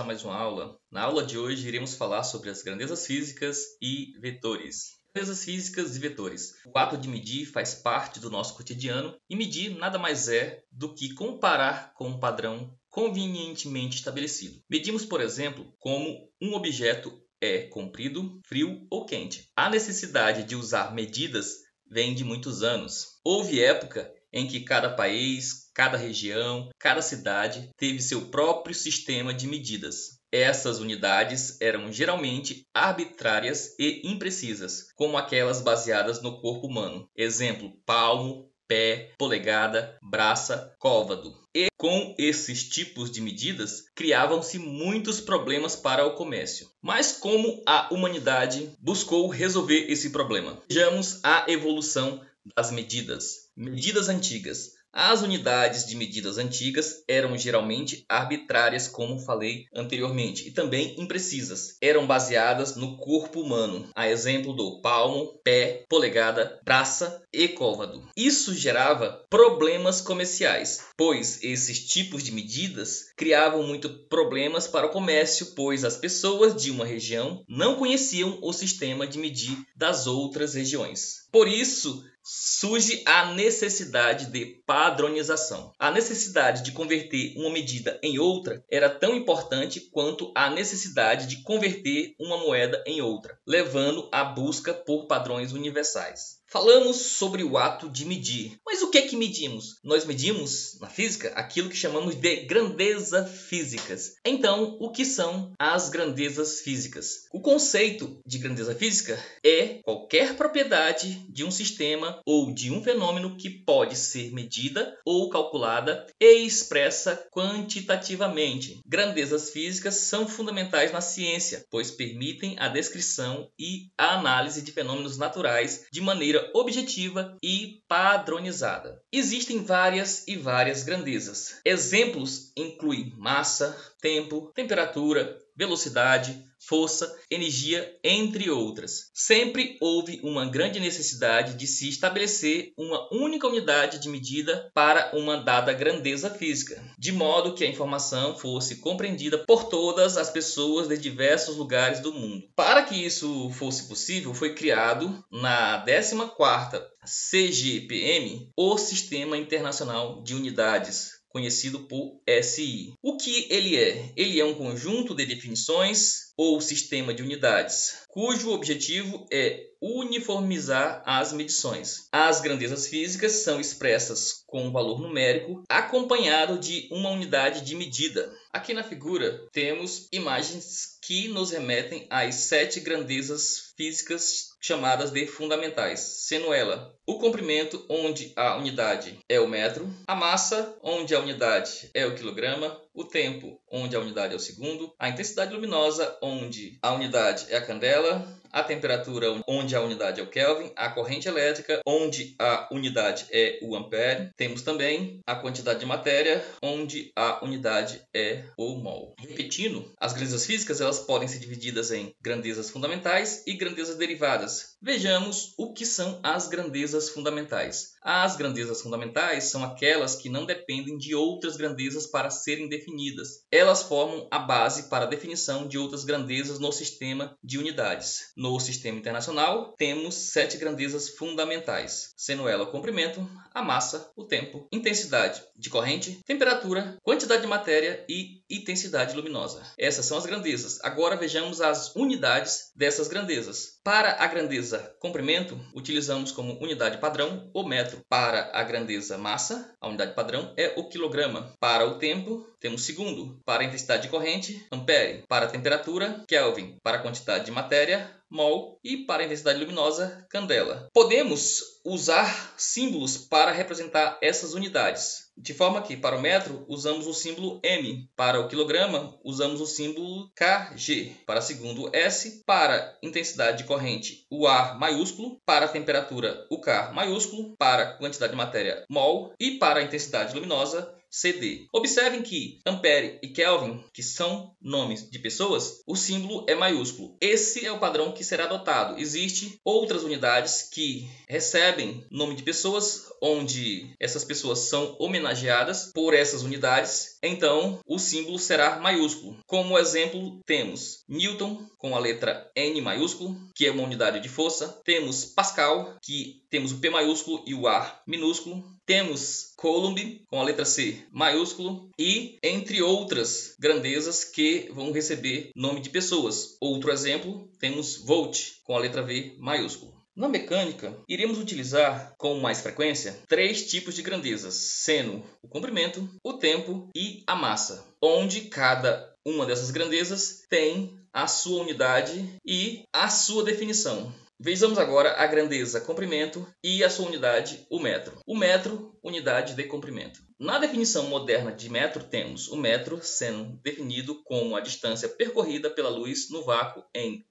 mais uma aula. Na aula de hoje iremos falar sobre as grandezas físicas e vetores. Grandezas físicas e vetores. O ato de medir faz parte do nosso cotidiano e medir nada mais é do que comparar com um padrão convenientemente estabelecido. Medimos, por exemplo, como um objeto é comprido, frio ou quente. A necessidade de usar medidas vem de muitos anos. Houve época em que cada país, cada região, cada cidade teve seu próprio sistema de medidas. Essas unidades eram geralmente arbitrárias e imprecisas, como aquelas baseadas no corpo humano. Exemplo: palmo, pé, polegada, braça, côvado. E com esses tipos de medidas, criavam-se muitos problemas para o comércio. Mas como a humanidade buscou resolver esse problema? Vejamos a evolução das medidas. Medidas antigas. As unidades de medidas antigas eram geralmente arbitrárias, como falei anteriormente, e também imprecisas. Eram baseadas no corpo humano, a exemplo do palmo, pé, polegada, braça e côvado. Isso gerava problemas comerciais, pois esses tipos de medidas criavam muitos problemas para o comércio, pois as pessoas de uma região não conheciam o sistema de medir das outras regiões. Por isso, surge a necessidade de padronização. A necessidade de converter uma medida em outra era tão importante quanto a necessidade de converter uma moeda em outra, levando à busca por padrões universais. Falamos sobre o ato de medir. Mas o que é que medimos? Nós medimos, na física, aquilo que chamamos de grandezas físicas. Então, o que são as grandezas físicas? O conceito de grandeza física é qualquer propriedade de um sistema ou de um fenômeno que pode ser medida ou calculada e expressa quantitativamente. Grandezas físicas são fundamentais na ciência, pois permitem a descrição e a análise de fenômenos naturais de maneira objetiva e padronizada. Existem várias grandezas. Exemplos incluem massa, tempo, temperatura, velocidade, força, energia, entre outras. Sempre houve uma grande necessidade de se estabelecer uma única unidade de medida para uma dada grandeza física, de modo que a informação fosse compreendida por todas as pessoas de diversos lugares do mundo. Para que isso fosse possível, foi criado na 14ª CGPM o Sistema Internacional de Unidades, conhecido por SI. O que ele é? Ele é um conjunto de definições ou sistema de unidades, cujo objetivo é uniformizar as medições. As grandezas físicas são expressas com um valor numérico acompanhado de uma unidade de medida. Aqui na figura temos imagens que nos remetem às 7 grandezas físicas chamadas de fundamentais, sendo ela o comprimento, onde a unidade é o metro, a massa, onde a unidade é o quilograma, o tempo, onde a unidade é o segundo, a intensidade luminosa, onde a unidade é a candela, a temperatura, onde a unidade é o Kelvin, a corrente elétrica, onde a unidade é o ampere. Temos também a quantidade de matéria, onde a unidade é o mol. Repetindo, as grandezas físicas elas podem ser divididas em grandezas fundamentais e grandezas derivadas. Vejamos o que são as grandezas fundamentais. As grandezas fundamentais são aquelas que não dependem de outras grandezas para serem definidas. Elas formam a base para a definição de outras grandezas no sistema de unidades. No sistema internacional, temos 7 grandezas fundamentais, sendo ela o comprimento, a massa, o tempo, intensidade de corrente, temperatura, quantidade de matéria e intensidade luminosa. Essas são as grandezas. Agora vejamos as unidades dessas grandezas. Para a grandeza comprimento, utilizamos como unidade padrão o metro. Para a grandeza massa, a unidade padrão é o quilograma. Para o tempo, temos segundo. Para a intensidade de corrente, ampere. Para a temperatura, Kelvin. Para a quantidade de matéria, mol. E para a intensidade luminosa, candela. Podemos usar símbolos para representar essas unidades, de forma que para o metro usamos o símbolo M, para o quilograma usamos o símbolo kg, para segundo S, para intensidade de corrente o A maiúsculo, para a temperatura o K maiúsculo, para a quantidade de matéria mol e para a intensidade luminosa CD. Observem que ampere e Kelvin, que são nomes de pessoas, o símbolo é maiúsculo. Esse é o padrão que será adotado. Existem outras unidades que recebem nome de pessoas, onde essas pessoas são homenageadas por essas unidades, então o símbolo será maiúsculo. Como exemplo, temos Newton com a letra N maiúsculo, que é uma unidade de força. Temos Pascal, que temos o P maiúsculo e o A minúsculo. Temos Coulomb com a letra C maiúsculo e entre outras grandezas que vão receber nome de pessoas. Outro exemplo, temos Volt com a letra V maiúsculo. Na mecânica, iremos utilizar com mais frequência 3 tipos de grandezas, sendo o comprimento, o tempo e a massa, onde cada uma dessas grandezas tem a sua unidade e a sua definição. Vejamos agora a grandeza comprimento e a sua unidade, o metro. O metro, unidade de comprimento. Na definição moderna de metro, temos o metro sendo definido como a distância percorrida pela luz no vácuo em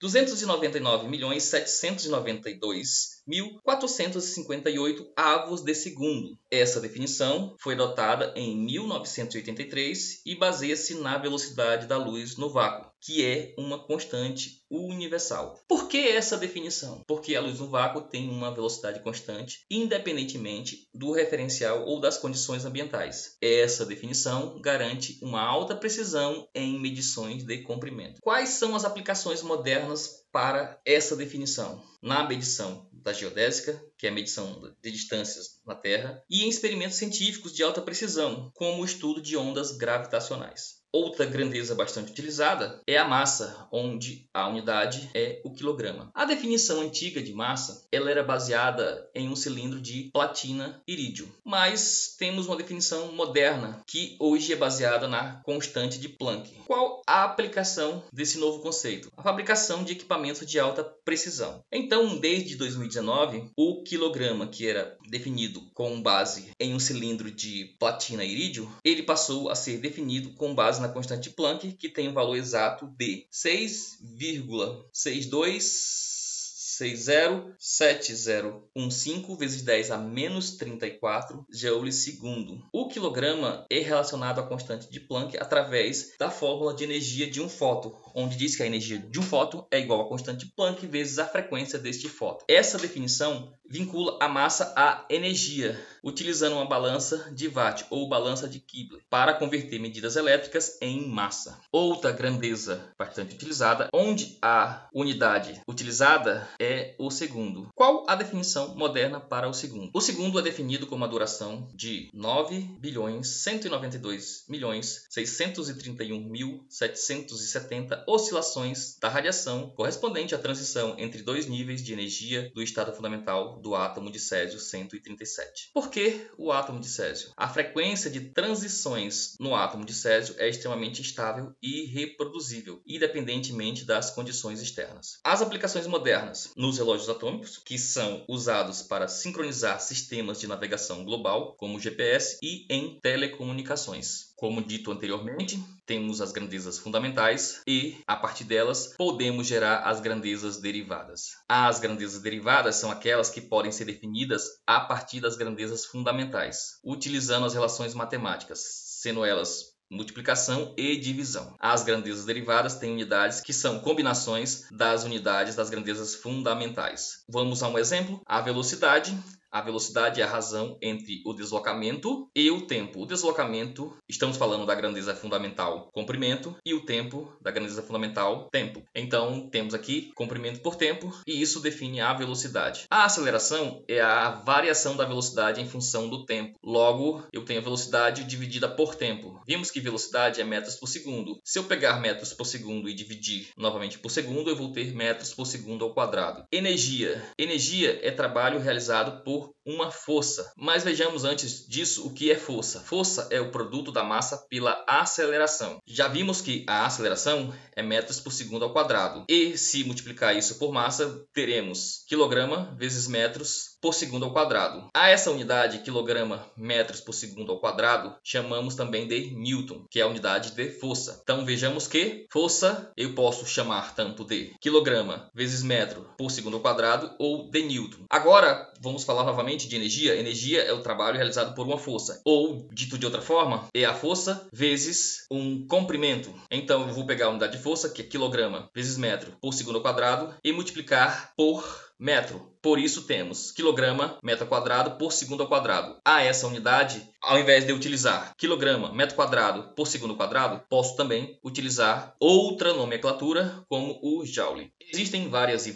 299.792.458 avos de segundo. Essa definição foi adotada em 1983 e baseia-se na velocidade da luz no vácuo, que é uma constante universal. Por que essa definição? Porque a luz no vácuo tem uma velocidade constante, independentemente do referencial ou das condições ambientais. Essa definição garante uma alta precisão em medições de comprimento. Quais são as aplicações modernas para essa definição? Na medição da geodésica, que é a medição de distâncias na Terra, e em experimentos científicos de alta precisão, como o estudo de ondas gravitacionais. Outra grandeza bastante utilizada é a massa, onde a unidade é o quilograma. A definição antiga de massa ela era baseada em um cilindro de platina-irídio, mas temos uma definição moderna que hoje é baseada na constante de Planck. Qual a aplicação desse novo conceito? A fabricação de equipamentos de alta precisão. Então, desde 2019, o quilograma, que era definido com base em um cilindro de platina-irídio, ele passou a ser definido com base na constante de Planck, que tem um valor exato de 6,62607015 vezes 10 a menos 34 joules segundo. O quilograma é relacionado à constante de Planck através da fórmula de energia de um fóton, onde diz que a energia de um fóton é igual à constante de Planck vezes a frequência deste fóton. Essa definição vincula a massa à energia, utilizando uma balança de Watt ou balança de Kibler para converter medidas elétricas em massa. Outra grandeza bastante utilizada, onde a unidade utilizada é o segundo. Qual a definição moderna para o segundo? O segundo é definido como a duração de 9.192.631.770 oscilações da radiação correspondente à transição entre dois níveis de energia do estado fundamental do átomo de Césio 137. Por que o átomo de Césio? A frequência de transições no átomo de Césio é extremamente estável e reproduzível, independentemente das condições externas. As aplicações modernas nos relógios atômicos, que são usados para sincronizar sistemas de navegação global, como o GPS, e em telecomunicações. Como dito anteriormente, temos as grandezas fundamentais e, a partir delas, podemos gerar as grandezas derivadas. As grandezas derivadas são aquelas que podem ser definidas a partir das grandezas fundamentais, utilizando as relações matemáticas, sendo elas multiplicação e divisão. As grandezas derivadas têm unidades que são combinações das unidades das grandezas fundamentais. Vamos a um exemplo. A velocidade. A velocidade é a razão entre o deslocamento e o tempo. O deslocamento, estamos falando da grandeza fundamental, comprimento, e o tempo, da grandeza fundamental, tempo. Então, temos aqui comprimento por tempo, e isso define a velocidade. A aceleração é a variação da velocidade em função do tempo. Logo, eu tenho a velocidade dividida por tempo. Vimos que velocidade é metros por segundo. Se eu pegar metros por segundo e dividir novamente por segundo, eu vou ter metros por segundo ao quadrado. Energia. Energia é trabalho realizado por uma força. Mas vejamos antes disso o que é força. Força é o produto da massa pela aceleração. Já vimos que a aceleração é metros por segundo ao quadrado. E se multiplicar isso por massa, teremos quilograma vezes metros por segundo ao quadrado. A essa unidade, quilograma metros por segundo ao quadrado, chamamos também de Newton, que é a unidade de força. Então vejamos que força eu posso chamar tanto de quilograma vezes metro por segundo ao quadrado ou de Newton. Agora vamos falar novamente de energia. Energia é o trabalho realizado por uma força, ou dito de outra forma, é a força vezes um comprimento. Então eu vou pegar a unidade de força, que é quilograma vezes metro por segundo ao quadrado, e multiplicar por metro. Por isso temos quilograma metro quadrado por segundo ao quadrado. A essa unidade, ao invés de utilizar quilograma metro quadrado por segundo ao quadrado, posso também utilizar outra nomenclatura como o joule. Existem várias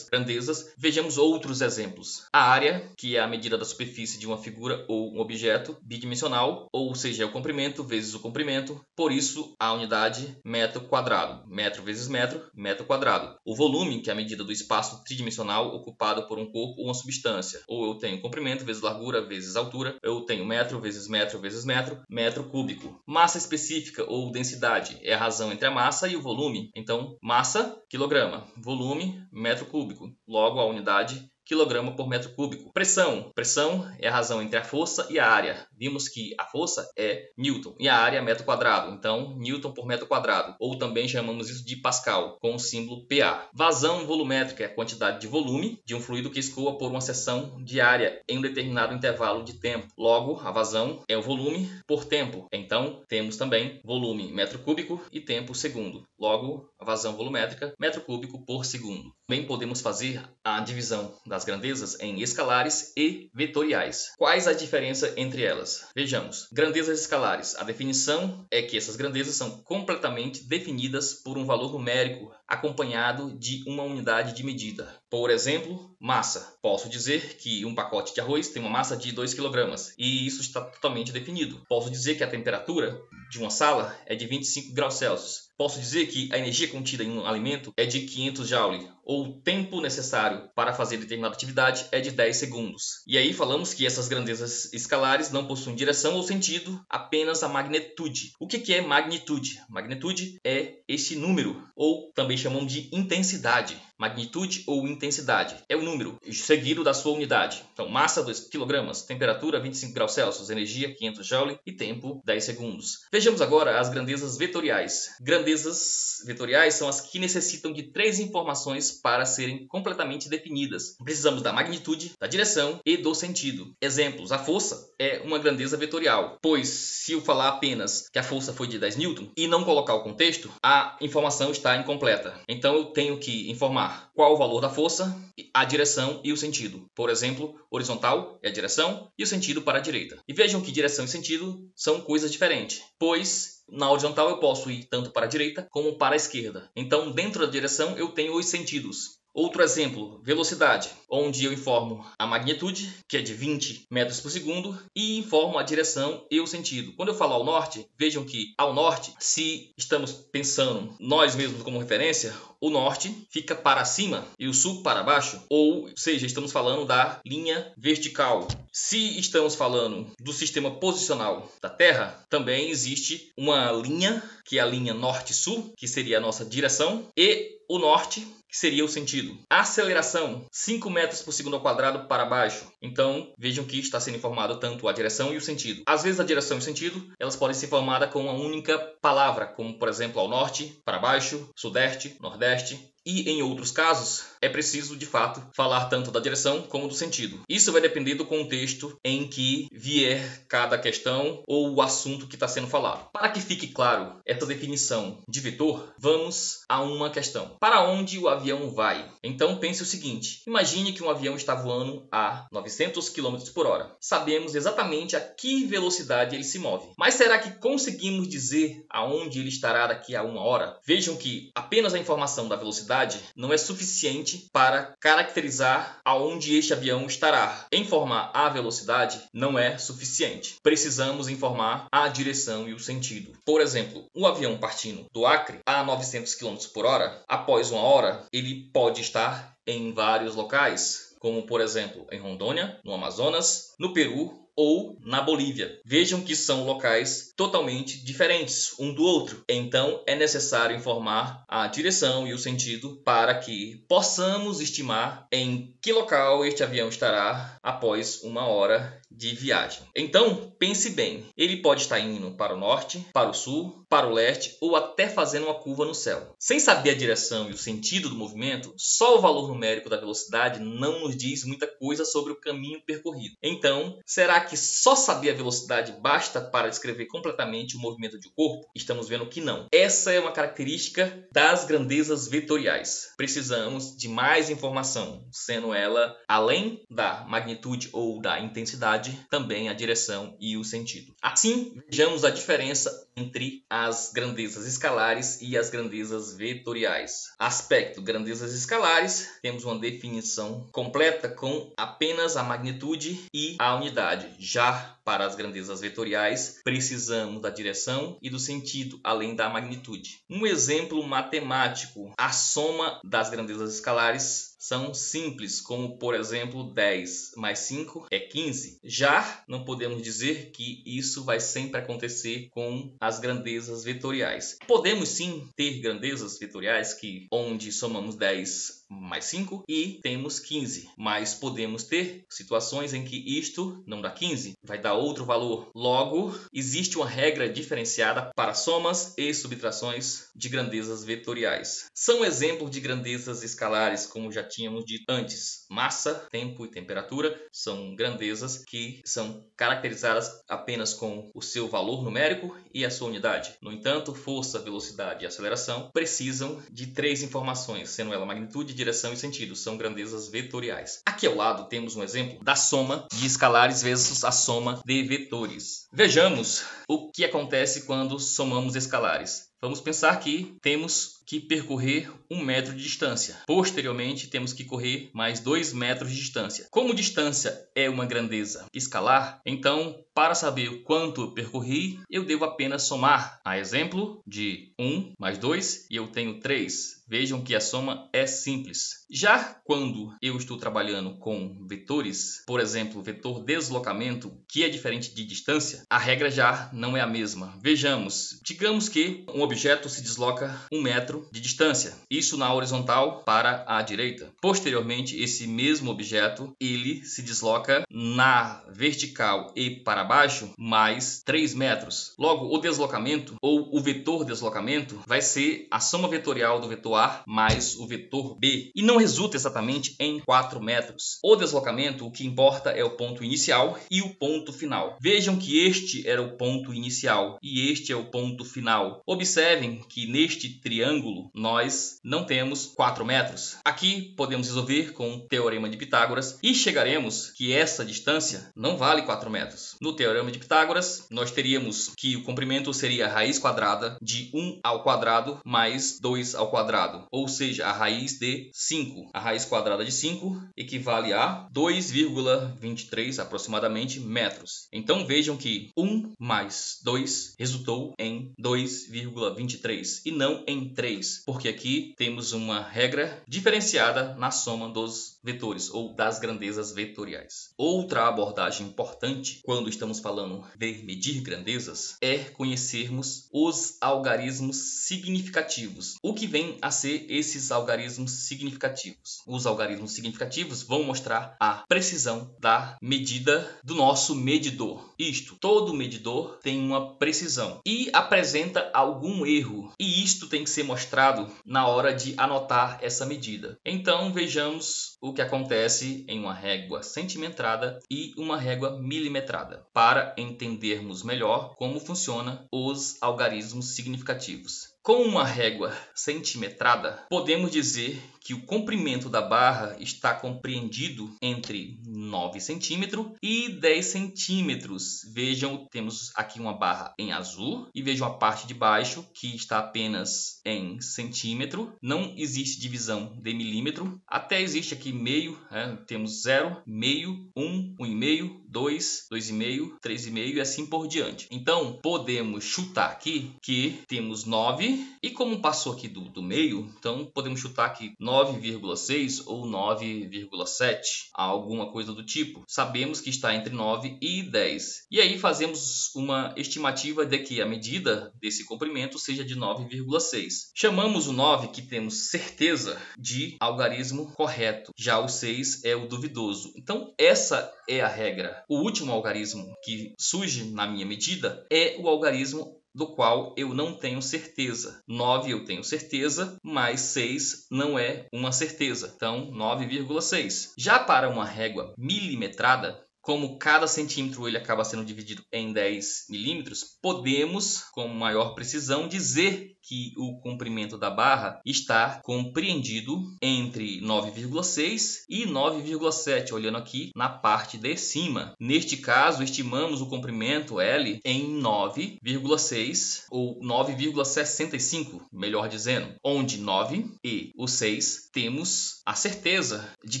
grandezas. Vejamos outros exemplos. A área, que é a medida da superfície de uma figura ou um objeto bidimensional, ou seja, é o comprimento vezes o comprimento. Por isso, a unidade metro quadrado. Metro vezes metro, metro quadrado. O volume, que é a medida do espaço tridimensional ocupado por um corpo ou uma substância. Ou eu tenho comprimento vezes largura vezes altura. Eu tenho metro vezes metro vezes metro, metro cúbico. Massa específica ou densidade é a razão entre a massa e o volume. Então, massa, quilograma. Volume, metro cúbico. Logo, a unidade quilograma por metro cúbico. Pressão. Pressão é a razão entre a força e a área. Vimos que a força é Newton e a área é metro quadrado. Então, Newton por metro quadrado. Ou também chamamos isso de Pascal, com o símbolo PA. Vazão volumétrica é a quantidade de volume de um fluido que escoa por uma seção de área em um determinado intervalo de tempo. Logo, a vazão é o volume por tempo. Então, temos também volume metro cúbico e tempo segundo. Logo, a vazão volumétrica metro cúbico por segundo. Também podemos fazer a divisão das grandezas em escalares e vetoriais. Quais a diferença entre elas? Vejamos. Grandezas escalares. A definição é que essas grandezas são completamente definidas por um valor numérico acompanhado de uma unidade de medida. Por exemplo, massa. Posso dizer que um pacote de arroz tem uma massa de 2 kg e isso está totalmente definido. Posso dizer que a temperatura de uma sala é de 25 graus Celsius. Posso dizer que a energia contida em um alimento é de 500 joule, ou o tempo necessário para fazer determinada atividade é de 10 segundos. E aí falamos que essas grandezas escalares não possuem direção ou sentido, apenas a magnitude. O que é magnitude? Magnitude é esse número, ou também chamamos de intensidade. Magnitude ou intensidade é o número seguido da sua unidade. Então, massa 2 kg, temperatura 25 graus Celsius, energia 500 joule e tempo 10 segundos. Vejamos agora as grandezas vetoriais. Grandezas vetoriais são as que necessitam de 3 informações para serem completamente definidas. Precisamos da magnitude, da direção e do sentido. Exemplos: a força é uma grandeza vetorial, pois se eu falar apenas que a força foi de 10 Newton e não colocar o contexto, a informação está incompleta. Então eu tenho que informar qual o valor da força, a direção e o sentido. Por exemplo, horizontal é a direção e o sentido para a direita. E vejam que direção e sentido são coisas diferentes, pois na horizontal eu posso ir tanto para a direita como para a esquerda. Então, dentro da direção eu tenho os sentidos. Outro exemplo, velocidade, onde eu informo a magnitude, que é de 20 metros por segundo, e informo a direção e o sentido. Quando eu falo ao norte, vejam que ao norte, se estamos pensando nós mesmos como referência, o norte fica para cima e o sul para baixo, ou seja, estamos falando da linha vertical. Se estamos falando do sistema posicional da Terra, também existe uma linha, que é a linha norte-sul, que seria a nossa direção, e o norte, que seria o sentido. A aceleração, 5 metros por segundo ao quadrado para baixo. Então, vejam que está sendo informado tanto a direção e o sentido. Às vezes a direção e o sentido, elas podem ser formadas com uma única palavra, como por exemplo ao norte, para baixo, sudeste, nordeste. E em outros casos, é preciso de fato falar tanto da direção como do sentido. Isso vai depender do contexto em que vier cada questão ou o assunto que está sendo falado. Para que fique claro essa definição de vetor, vamos a uma questão. Para onde o avião vai? Então pense o seguinte: imagine que um avião está voando a 900 km por hora. Sabemos exatamente a que velocidade ele se move. Mas será que conseguimos dizer aonde ele estará daqui a uma hora? Vejam que apenas a informação da velocidade não é suficiente para caracterizar aonde este avião estará. Informar a velocidade não é suficiente. Precisamos informar a direção e o sentido. Por exemplo, um avião partindo do Acre a 900 km por hora, após uma hora, ele pode estar em vários locais, como por exemplo em Rondônia, no Amazonas, no Peru ou na Bolívia. Vejam que são locais totalmente diferentes um do outro. Então é necessário informar a direção e o sentido para que possamos estimar em que local este avião estará após uma hora de viagem. Então pense bem, ele pode estar indo para o norte, para o sul, para o leste ou até fazendo uma curva no céu. Sem saber a direção e o sentido do movimento, só o valor numérico da velocidade não nos diz muita coisa sobre o caminho percorrido. Então, será que só saber a velocidade basta para descrever completamente o movimento de um corpo? Estamos vendo que não. Essa é uma característica das grandezas vetoriais. Precisamos de mais informação, sendo ela, além da magnitude ou da intensidade, também a direção e o sentido. Assim, vejamos a diferença entre as grandezas escalares e as grandezas vetoriais. Aspecto: grandezas escalares, temos uma definição completa com apenas a magnitude e a unidade. Já para as grandezas vetoriais, precisamos da direção e do sentido, além da magnitude. Um exemplo matemático: a soma das grandezas escalares são simples, como por exemplo 10 mais 5 é 15. Já não podemos dizer que isso vai sempre acontecer com as grandezas vetoriais. Podemos sim ter grandezas vetoriais onde somamos 10 mais 5 e temos 15, mas podemos ter situações em que isto não dá 15, vai dar outro valor. Logo, existe uma regra diferenciada para somas e subtrações de grandezas vetoriais. São exemplos de grandezas escalares, como já tínhamos dito antes. Massa, tempo e temperatura são grandezas que são caracterizadas apenas com o seu valor numérico e a sua unidade. No entanto, força, velocidade e aceleração precisam de 3 informações, sendo ela magnitude, direção e sentido. São grandezas vetoriais. Aqui ao lado temos um exemplo da soma de escalares versus a soma de vetores. Vejamos o que acontece quando somamos escalares. Vamos pensar que temos que percorrer 1 metro de distância. Posteriormente, temos que correr mais 2 metros de distância. Como distância é uma grandeza escalar, então, para saber quanto eu percorri, eu devo apenas somar. A exemplo de 1 mais 2 e eu tenho 3. Vejam que a soma é simples. Já quando eu estou trabalhando com vetores, por exemplo, vetor deslocamento, que é diferente de distância, a regra já não é a mesma. Vejamos, digamos que um objeto se desloca 1 metro de distância, isso na horizontal para a direita. Posteriormente, esse mesmo objeto, ele se desloca na vertical e para baixo mais 3 metros. Logo, o deslocamento ou o vetor deslocamento vai ser a soma vetorial do vetor A mais o vetor B e não resulta exatamente em 4 metros. O deslocamento, o que importa é o ponto inicial e o ponto final. Vejam que este era o ponto inicial e este é o ponto final. Observem que neste triângulo nós não temos 4 metros. Aqui podemos resolver com o teorema de Pitágoras e chegaremos que essa distância não vale 4 metros. No teorema de Pitágoras, nós teríamos que o comprimento seria a raiz quadrada de 1 ao quadrado mais 2 ao quadrado, ou seja, a raiz de 5. A raiz quadrada de 5 equivale a 2,23 aproximadamente metros. Então vejam que 1 mais 2 resultou em 2,23 e não em 3, porque aqui temos uma regra diferenciada na soma dos vetores ou das grandezas vetoriais. Outra abordagem importante quando estamos falando de medir grandezas é conhecermos os algarismos significativos. O que vem a ser esses algarismos significativos? Os algarismos significativos vão mostrar a precisão da medida do nosso medidor. Isto, todo medidor tem uma precisão e apresenta algum erro, e isto tem que ser mostrado na hora de anotar essa medida. Então vejamos o que acontece em uma régua centimetrada e uma régua milimetrada, para entendermos melhor como funcionam os algarismos significativos. Com uma régua centimetrada, podemos dizer que o comprimento da barra está compreendido entre 9 centímetros e 10 centímetros. Vejam, temos aqui uma barra em azul e vejam a parte de baixo que está apenas em centímetro. Não existe divisão de milímetro. Até existe aqui meio, temos 0, meio, 1, 1,5, 2, 2,5, 3,5 e assim por diante. Então, podemos chutar aqui que temos 9 e como passou aqui do meio, então podemos chutar que 9 9,6 ou 9,7, alguma coisa do tipo. Sabemos que está entre 9 e 10. E aí fazemos uma estimativa de que a medida desse comprimento seja de 9,6. Chamamos o 9, que temos certeza, de algarismo correto. Já o 6 é o duvidoso. Então essa é a regra. O último algarismo que surge na minha medida é o algarismo do qual eu não tenho certeza. 9 eu tenho certeza, mas 6 não é uma certeza. Então, 9,6. Já para uma régua milimetrada, como cada centímetro ele acaba sendo dividido em 10 milímetros, podemos, com maior precisão, dizer que o comprimento da barra está compreendido entre 9,6 e 9,7, olhando aqui na parte de cima. Neste caso, estimamos o comprimento L em 9,6 ou 9,65, melhor dizendo, onde 9 e o 6 temos a certeza de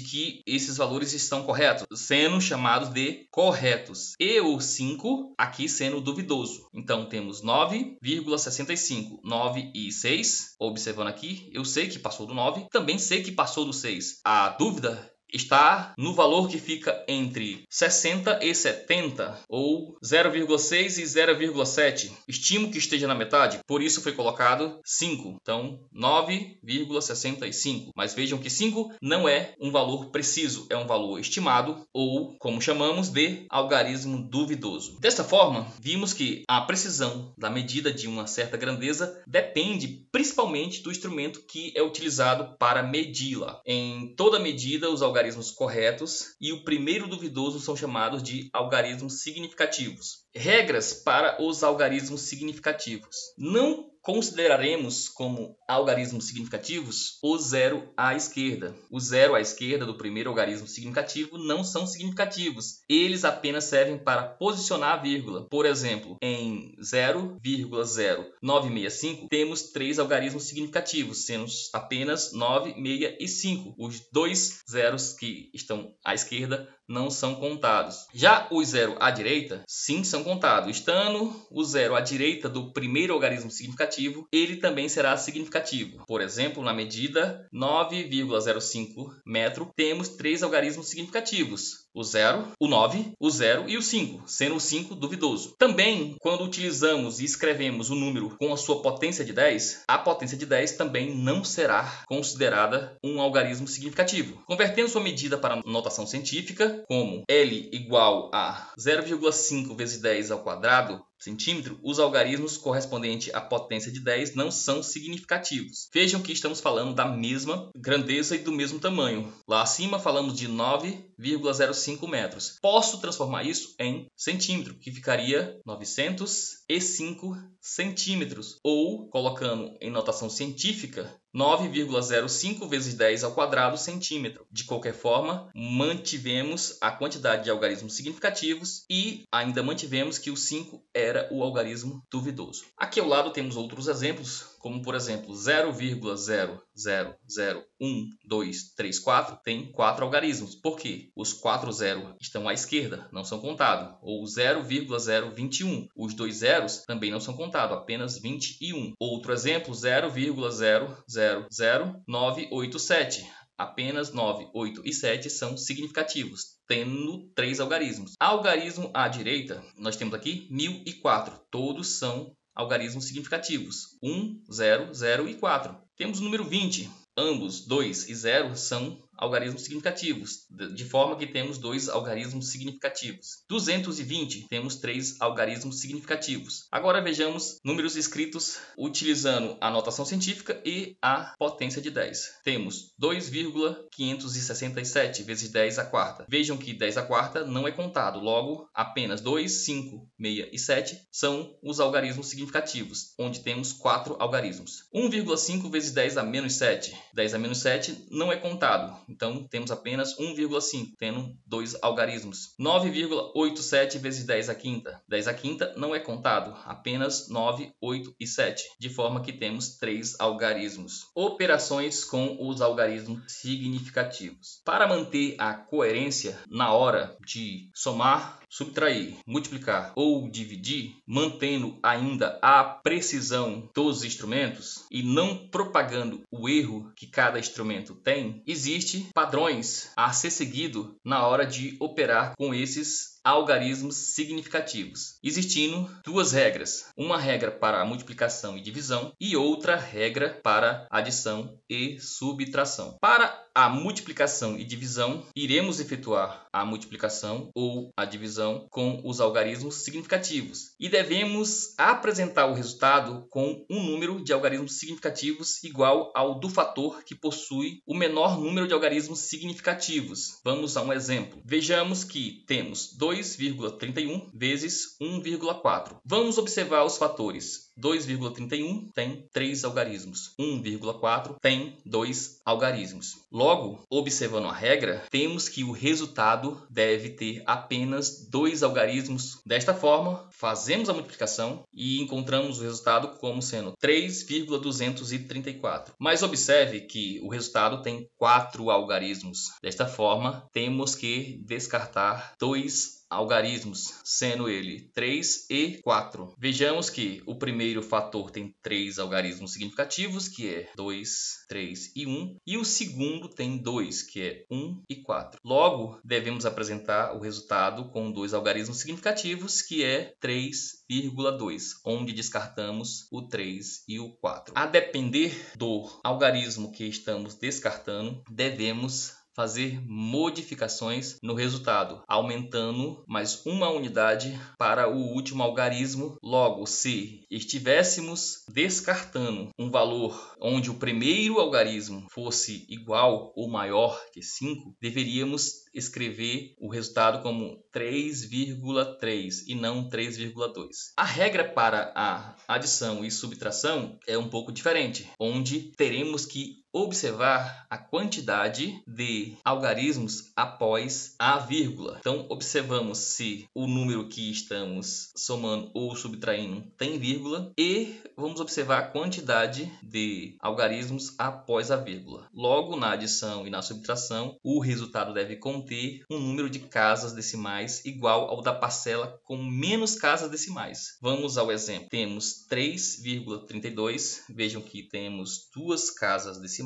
que esses valores estão corretos, sendo chamados de corretos, e o 5 aqui sendo duvidoso. Então temos 9,65, 9 e 6, observando aqui, eu sei que passou do 9, também sei que passou do 6. A dúvida está no valor que fica entre 60 e 70, ou 0,6 e 0,7. Estimo que esteja na metade, por isso foi colocado 5. Então, 9,65. Mas vejam que 5 não é um valor preciso, é um valor estimado, ou como chamamos de algarismo duvidoso. Desta forma, vimos que a precisão da medida de uma certa grandeza depende principalmente do instrumento que é utilizado para medi-la. Em toda medida, os algarismos corretos e o primeiro duvidoso são chamados de algarismos significativos. Regras para os algarismos significativos. Não consideraremos como algarismos significativos o zero à esquerda. O zero à esquerda do primeiro algarismo significativo não são significativos. Eles apenas servem para posicionar a vírgula. Por exemplo, em 0,0965 temos 3 algarismos significativos, sendo apenas 9, 6 e 5. Os dois zeros que estão à esquerda não são contados. Já os zero à direita, sim, são contados. Estando o zero à direita do primeiro algarismo significativo, ele também será significativo. Por exemplo, na medida 9,05 metro, temos 3 algarismos significativos. O 0, o 9, o 0 e o 5, sendo o 5 duvidoso. Também, quando utilizamos e escrevemos o número com a sua potência de 10, a potência de 10 também não será considerada um algarismo significativo. Convertendo sua medida para notação científica, como L igual a 0,5 vezes 10 ao quadrado centímetro, os algarismos correspondentes à potência de 10 não são significativos. Vejam que estamos falando da mesma grandeza e do mesmo tamanho. Lá acima falamos de 9,05 metros. Posso transformar isso em centímetro, que ficaria 905 centímetros. Ou, colocando em notação científica, 9,05 vezes 10 ao quadrado centímetro. De qualquer forma, mantivemos a quantidade de algarismos significativos e ainda mantivemos que o 5 era o algarismo duvidoso. Aqui ao lado temos outros exemplos, como por exemplo 0,0001234 tem 4 algarismos. Por quê? Os 4 zeros estão à esquerda, não são contados. Ou 0,021. Os 2 zeros também não são contados, apenas 21. Outro exemplo, 0,000987. Apenas 9, 8 e 7 são significativos, tendo 3 algarismos. Algarismo à direita, nós temos aqui 1004. Todos são algarismos significativos. 1, 0, 0 e 4. Temos o número 20. Ambos, 2 e 0, são algarismos significativos, de forma que temos 2 algarismos significativos. 220, temos 3 algarismos significativos. Agora vejamos números escritos utilizando a notação científica e a potência de 10. Temos 2,567 vezes 10 à quarta. Vejam que 10 à quarta não é contado, logo apenas 2, 5, 6 e 7 são os algarismos significativos, onde temos 4 algarismos. 1,5 vezes 10 a menos 7. 10 a menos 7 não é contado. então temos apenas 1,5, tendo 2 algarismos. 9,87 vezes 10 à quinta. 10 à quinta não é contado, apenas 9, 8 e 7, de forma que temos 3 algarismos. Operações com os algarismos significativos. Para manter a coerência na hora de somar, subtrair, multiplicar ou dividir, mantendo ainda a precisão dos instrumentos e não propagando o erro que cada instrumento tem, existem padrões a ser seguido na hora de operar com esses algarismos significativos, existindo duas regras, uma regra para a multiplicação e divisão e outra regra para adição e subtração. Para a multiplicação e divisão, iremos efetuar a multiplicação ou a divisão com os algarismos significativos e devemos apresentar o resultado com um número de algarismos significativos igual ao do fator que possui o menor número de algarismos significativos. Vamos a um exemplo. Vejamos que temos 2,31 vezes 1,4. Vamos observar os fatores. 2,31 tem 3 algarismos. 1,4 tem 2 algarismos. Logo, observando a regra, temos que o resultado deve ter apenas 2 algarismos. Desta forma, fazemos a multiplicação e encontramos o resultado como sendo 3,234. Mas observe que o resultado tem 4 algarismos. Desta forma, temos que descartar 2 algarismos, sendo ele 3 e 4. Vejamos que o primeiro fator tem 3 algarismos significativos, que é 2, 3 e 1, e o segundo tem 2, que é 1 e 4. Logo, devemos apresentar o resultado com 2 algarismos significativos, que é 3,2, onde descartamos o 3 e o 4. A depender do algarismo que estamos descartando, devemos fazer modificações no resultado, aumentando mais uma unidade para o último algarismo. Logo, se estivéssemos descartando um valor onde o primeiro algarismo fosse igual ou maior que 5, deveríamos escrever o resultado como 3,3 e não 3,2. A regra para a adição e subtração é um pouco diferente, onde teremos que observar a quantidade de algarismos após a vírgula. Então, observamos se o número que estamos somando ou subtraindo tem vírgula e vamos observar a quantidade de algarismos após a vírgula. Logo, na adição e na subtração, o resultado deve conter um número de casas decimais igual ao da parcela com menos casas decimais. Vamos ao exemplo. Temos 3,32. Vejam que temos 2 casas decimais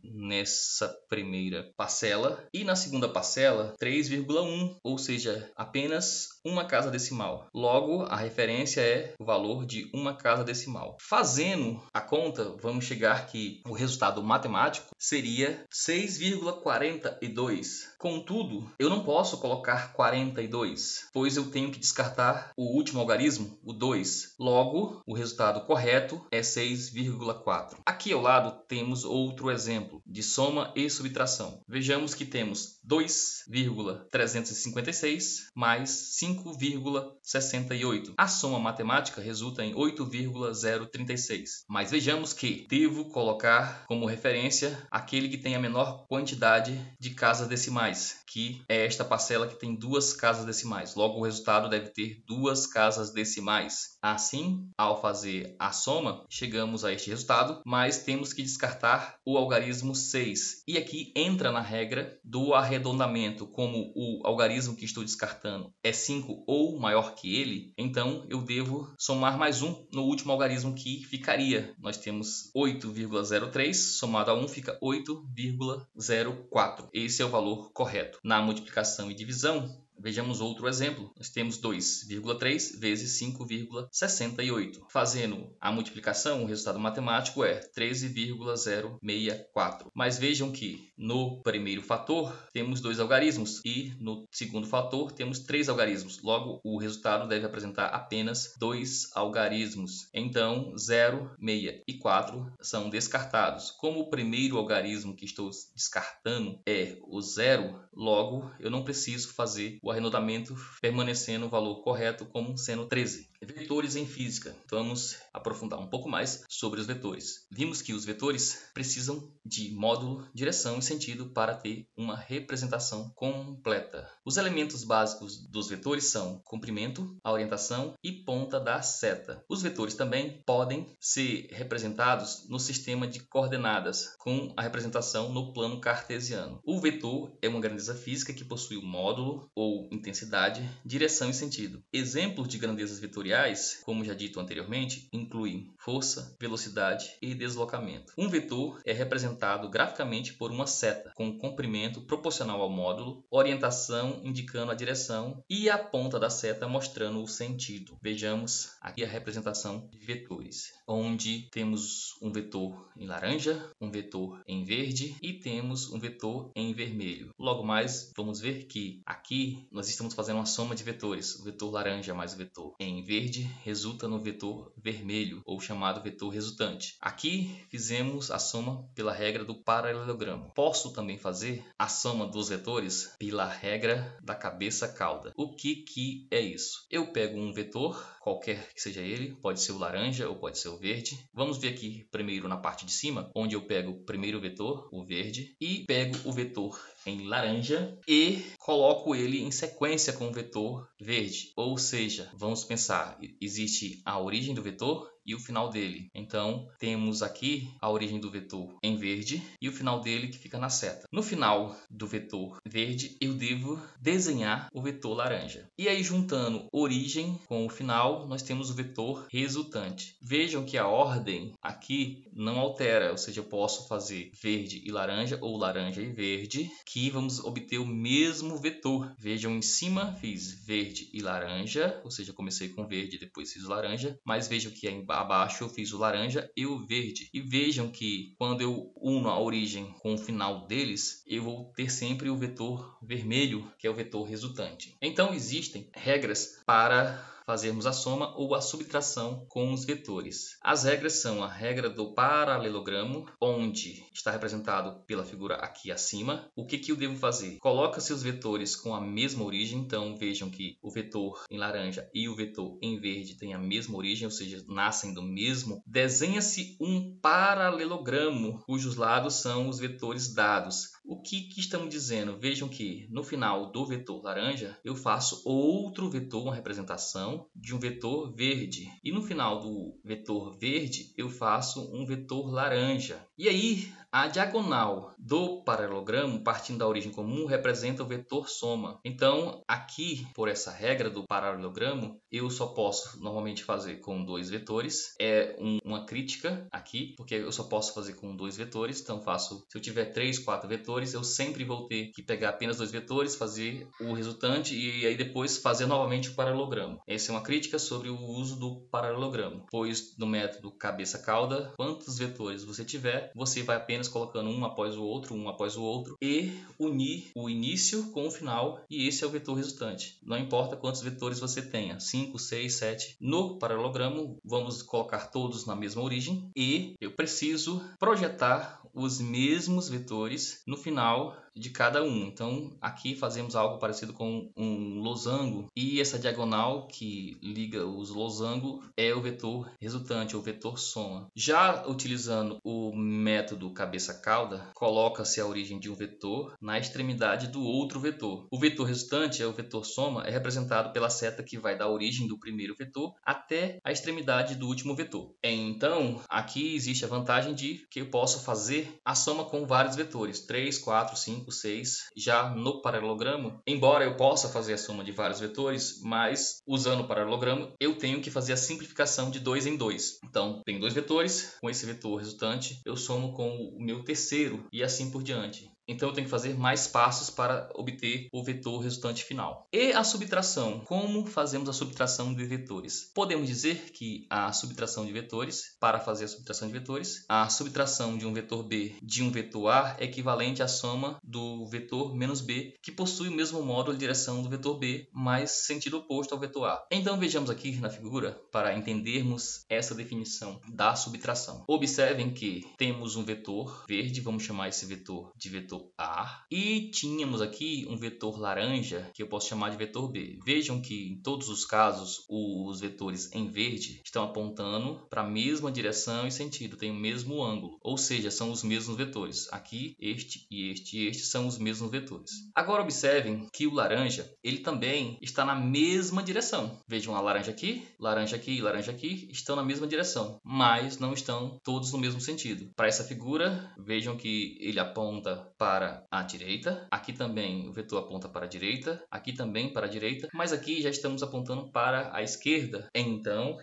nessa primeira parcela e na segunda parcela 3,1, ou seja, apenas uma casa decimal. Logo, a referência é o valor de uma casa decimal. Fazendo a conta, vamos chegar que o resultado matemático seria 6,42. Contudo, eu não posso colocar 42, pois eu tenho que descartar o último algarismo, o 2. Logo, o resultado correto é 6,4. Aqui ao lado temos outro exemplo de soma e subtração. Vejamos que temos 2,356 mais 5,68. A soma matemática resulta em 8,036. Mas vejamos que devo colocar como referência aquele que tem a menor quantidade de casas decimais, que é esta parcela que tem 2 casas decimais. Logo, o resultado deve ter 2 casas decimais. Assim, ao fazer a soma, chegamos a este resultado, mas temos que descartar o algarismo 6. E aqui entra na regra do arredondamento. Como o algarismo que estou descartando é 5 ou maior que ele, então eu devo somar mais 1 no último algarismo, que ficaria. Nós temos 8,03, somado a 1 fica 8,04. Esse é o valor correto. Na multiplicação e divisão, vejamos outro exemplo. Nós temos 2,3 vezes 5,68. Fazendo a multiplicação, o resultado matemático é 13,064. Mas vejam que no primeiro fator temos 2 algarismos e no segundo fator temos 3 algarismos. Logo, o resultado deve apresentar apenas 2 algarismos. Então, 0, 6 e 4 são descartados. Como o primeiro algarismo que estou descartando é o 0, logo eu não preciso fazer o arredondamento permanecendo o valor correto como sendo 13. Vetores em física. Vamos aprofundar um pouco mais sobre os vetores. Vimos que os vetores precisam de módulo, direção e sentido para ter uma representação completa. Os elementos básicos dos vetores são comprimento, a orientação e ponta da seta. Os vetores também podem ser representados no sistema de coordenadas, com a representação no plano cartesiano. O vetor é uma grandeza física que possui o módulo ou intensidade, direção e sentido. Exemplos de grandezas vetoriais, como já dito anteriormente, incluem força, velocidade e deslocamento. Um vetor é representado graficamente por uma seta, com comprimento proporcional ao módulo, orientação indicando a direção e a ponta da seta mostrando o sentido. Vejamos aqui a representação de vetores, onde temos um vetor em laranja, um vetor em verde e temos um vetor em vermelho. Logo mais, vamos ver que aqui nós estamos fazendo uma soma de vetores. O vetor laranja mais o vetor em verde resulta no vetor vermelho, ou chamado vetor resultante. Aqui fizemos a soma pela regra do paralelogramo. Posso também fazer a soma dos vetores pela regra da cabeça-cauda. O que é isso? Eu pego um vetor, qualquer que seja ele, pode ser o laranja ou pode ser o verde. Vamos ver aqui primeiro na parte de cima, onde eu pego o primeiro vetor, o verde, e pego o vetor em laranja e coloco ele em sequência com o vetor verde. Ou seja, vamos pensar, existe a origem do vetor e o final dele. Então, temos aqui a origem do vetor em verde e o final dele que fica na seta. No final do vetor verde, eu devo desenhar o vetor laranja. E aí, juntando origem com o final, nós temos o vetor resultante. Vejam que a ordem aqui não altera, ou seja, eu posso fazer verde e laranja ou laranja e verde, que vamos obter o mesmo vetor. Vejam, em cima fiz verde e laranja, ou seja, comecei com verde e depois fiz laranja, mas vejam que abaixo eu fiz o laranja e o verde. E vejam que quando eu uno a origem com o final deles, eu vou ter sempre o vetor vermelho, que é o vetor resultante. Então existem regras para fazermos a soma ou a subtração com os vetores. As regras são a regra do paralelogramo, onde está representado pela figura aqui acima. O que eu devo fazer? Coloca-se os vetores com a mesma origem, então vejam que o vetor em laranja e o vetor em verde têm a mesma origem, ou seja, nascem do mesmo. Desenha-se um paralelogramo, cujos lados são os vetores dados. O que estamos dizendo? Vejam que no final do vetor laranja, eu faço outro vetor, uma representação de um vetor verde. E no final do vetor verde, eu faço um vetor laranja. E aí, a diagonal do paralelogramo, partindo da origem comum, representa o vetor soma. Então, aqui, por essa regra do paralelogramo, eu só posso normalmente fazer com dois vetores. É uma crítica aqui, porque eu só posso fazer com dois vetores. Então, faço, se eu tiver 3, 4 vetores, eu sempre vou ter que pegar apenas dois vetores, fazer o resultante e aí depois fazer novamente o paralelogramo. Essa é uma crítica sobre o uso do paralelogramo, pois no método cabeça-cauda, quantos vetores você tiver, você vai apenas colocando um após o outro e unir o início com o final, e esse é o vetor resultante. Não importa quantos vetores você tenha, 5, 6, 7. No paralelogramo, vamos colocar todos na mesma origem e eu preciso projetar os mesmos vetores no final de cada um. Então, aqui fazemos algo parecido com um losango, e essa diagonal que liga os losangos é o vetor resultante, ou vetor soma. Já utilizando o método cabeça-cauda, coloca-se a origem de um vetor na extremidade do outro vetor. O vetor resultante, é o vetor soma, é representado pela seta que vai da origem do primeiro vetor até a extremidade do último vetor. Então, aqui existe a vantagem de que eu posso fazer a soma com vários vetores, 3, 4, 5, 6. Já no paralelogramo, embora eu possa fazer a soma de vários vetores, mas usando o paralelogramo, eu tenho que fazer a simplificação de 2 em 2. Então, tem dois vetores, com esse vetor resultante, eu somo com o meu terceiro e assim por diante. Então, eu tenho que fazer mais passos para obter o vetor resultante final. E a subtração? Como fazemos a subtração de vetores? Podemos dizer que a subtração de vetores, para fazer a subtração de vetores, a subtração de um vetor B de um vetor A é equivalente à soma do vetor menos B, que possui o mesmo módulo de direção do vetor B, mas sentido oposto ao vetor A. Então, vejamos aqui na figura para entendermos essa definição da subtração. Observem que temos um vetor verde, vamos chamar esse vetor de vetor vetor A, e tínhamos aqui um vetor laranja, que eu posso chamar de vetor B. Vejam que em todos os casos, os vetores em verde estão apontando para a mesma direção e sentido, tem o mesmo ângulo, ou seja, são os mesmos vetores. Aqui, este e este são os mesmos vetores. Agora observem que o laranja, ele também está na mesma direção. Vejam a laranja aqui e laranja aqui, estão na mesma direção, mas não estão todos no mesmo sentido. Para essa figura, vejam que ele aponta para a direita, aqui também o vetor aponta para a direita, aqui também para a direita, mas aqui já estamos apontando para a esquerda. Então,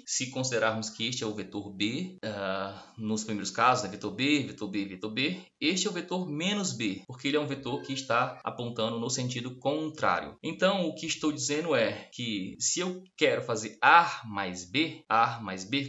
se considerarmos que este é o vetor B, nos primeiros casos, né, vetor B, vetor B, vetor B, este é o vetor menos B, porque ele é um vetor que está apontando no sentido contrário. Então, o que estou dizendo é que se eu quero fazer A mais B,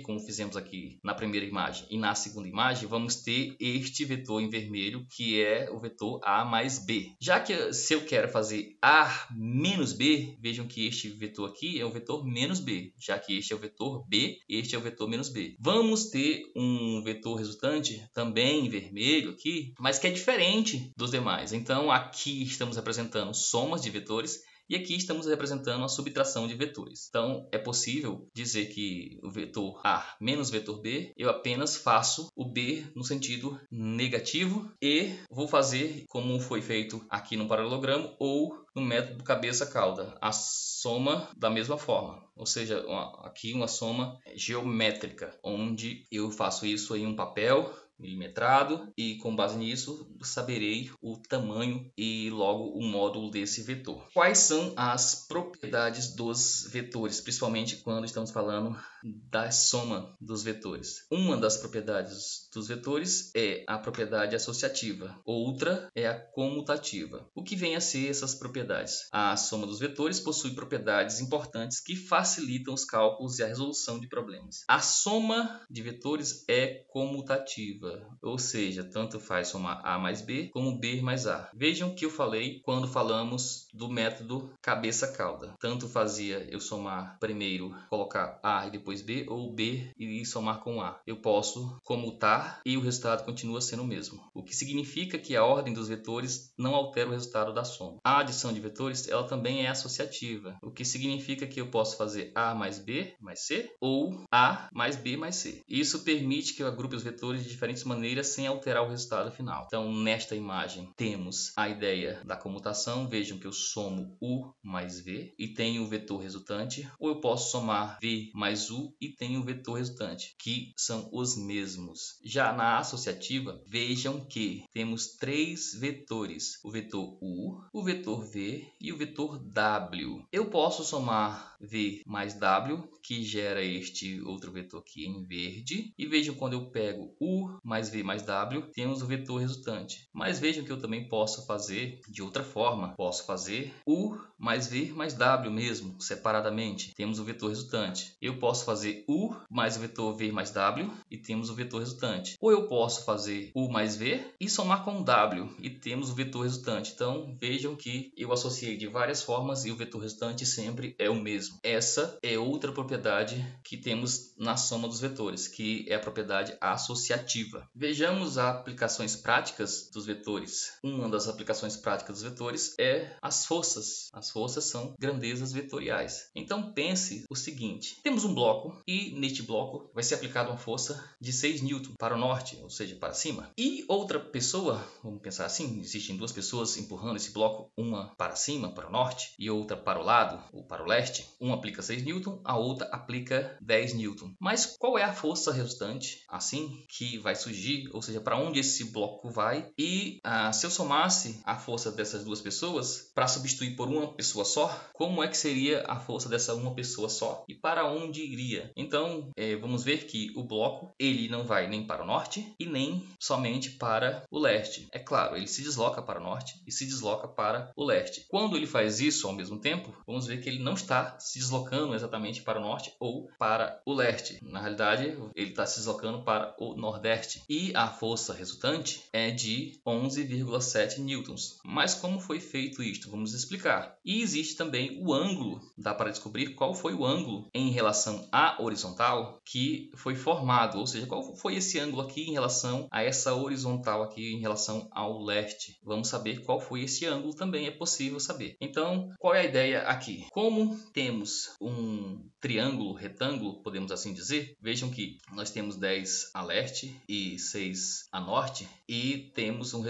como fizemos aqui na primeira imagem e na segunda imagem, vamos ter este vetor em vermelho, que é o vetor A mais B. Já que se eu quero fazer A menos B, vejam que este vetor aqui é o vetor menos B, já que este é o vetor B, este é o vetor menos B. Vamos ter um vetor resultante também em vermelho aqui, mas que é diferente dos demais. Então, aqui estamos representando somas de vetores, e aqui estamos representando a subtração de vetores. Então, é possível dizer que o vetor A menos vetor B, eu apenas faço o B no sentido negativo e vou fazer como foi feito aqui no paralelogramo ou no método cabeça-cauda, a soma da mesma forma. Ou seja, aqui uma soma geométrica, onde eu faço isso em um papel milimetrado e com base nisso saberei o tamanho e logo o módulo desse vetor. Quais são as propriedades dos vetores, principalmente quando estamos falando da soma dos vetores? Uma das propriedades dos vetores é a propriedade associativa, outra é a comutativa. O que vem a ser essas propriedades? A soma dos vetores possui propriedades importantes que facilitam os cálculos e a resolução de problemas. A soma de vetores é comutativa, ou seja, tanto faz somar A mais B como B mais A. Vejam que eu falei quando falamos do método cabeça-cauda. Tanto fazia eu somar primeiro, colocar A e depois B, ou B e somar com A. Eu posso comutar e o resultado continua sendo o mesmo. O que significa que a ordem dos vetores não altera o resultado da soma. A adição de vetores, ela também é associativa, o que significa que eu posso fazer A mais B mais C ou A mais B mais C. Isso permite que eu agrupe os vetores de diferentes maneiras sem alterar o resultado final. Então, nesta imagem, temos a ideia da comutação. Vejam que eu somo U mais V e tenho o vetor resultante, ou eu posso somar V mais U e tenho o vetor resultante, que são os mesmos. Já na associativa, vejam que temos três vetores: o vetor U, o vetor V e o vetor W. Eu posso somar V mais W, que gera este outro vetor aqui em verde, e vejam quando eu pego U mais V mais W, temos o vetor resultante. Mas vejam que eu também posso fazer de outra forma. Posso fazer U mais V mais W mesmo, separadamente. Temos o vetor resultante. Eu posso fazer U mais o vetor V mais W e temos o vetor resultante. Ou eu posso fazer U mais V e somar com W e temos o vetor resultante. Então, vejam que eu associei de várias formas e o vetor resultante sempre é o mesmo. Essa é outra propriedade que temos na soma dos vetores, que é a propriedade associativa. Vejamos as aplicações práticas dos vetores. Uma das aplicações práticas dos vetores é as forças. As forças são grandezas vetoriais. Então pense o seguinte: temos um bloco e neste bloco vai ser aplicada uma força de 6 N para o norte, ou seja, para cima. E outra pessoa, vamos pensar assim, existem duas pessoas empurrando esse bloco, uma para cima, para o norte, e outra para o lado, ou para o leste. Uma aplica 6 N, a outra aplica 10 N. Mas qual é a força resultante, assim, que vai surgir, ou seja, para onde esse bloco vai? E se eu somasse a força dessas duas pessoas para substituir por uma pessoa só, como é que seria a força dessa uma pessoa só e para onde iria? Então, vamos ver que o bloco ele não vai nem para o norte e nem somente para o leste. É claro, ele se desloca para o norte e se desloca para o leste. Quando ele faz isso ao mesmo tempo, vamos ver que ele não está se deslocando exatamente para o norte ou para o leste. Na realidade, ele está se deslocando para o nordeste. leste. E a força resultante é de 11,7 newtons. Mas como foi feito isto? Vamos explicar. E existe também o ângulo, dá para descobrir qual foi o ângulo em relação à horizontal que foi formado, ou seja, qual foi esse ângulo aqui em relação a essa horizontal aqui em relação ao leste. Vamos saber qual foi esse ângulo, também é possível saber. Então, qual é a ideia aqui? Como temos um triângulo retângulo, podemos assim dizer, vejam que nós temos 10 a leste e 6 a norte, e temos o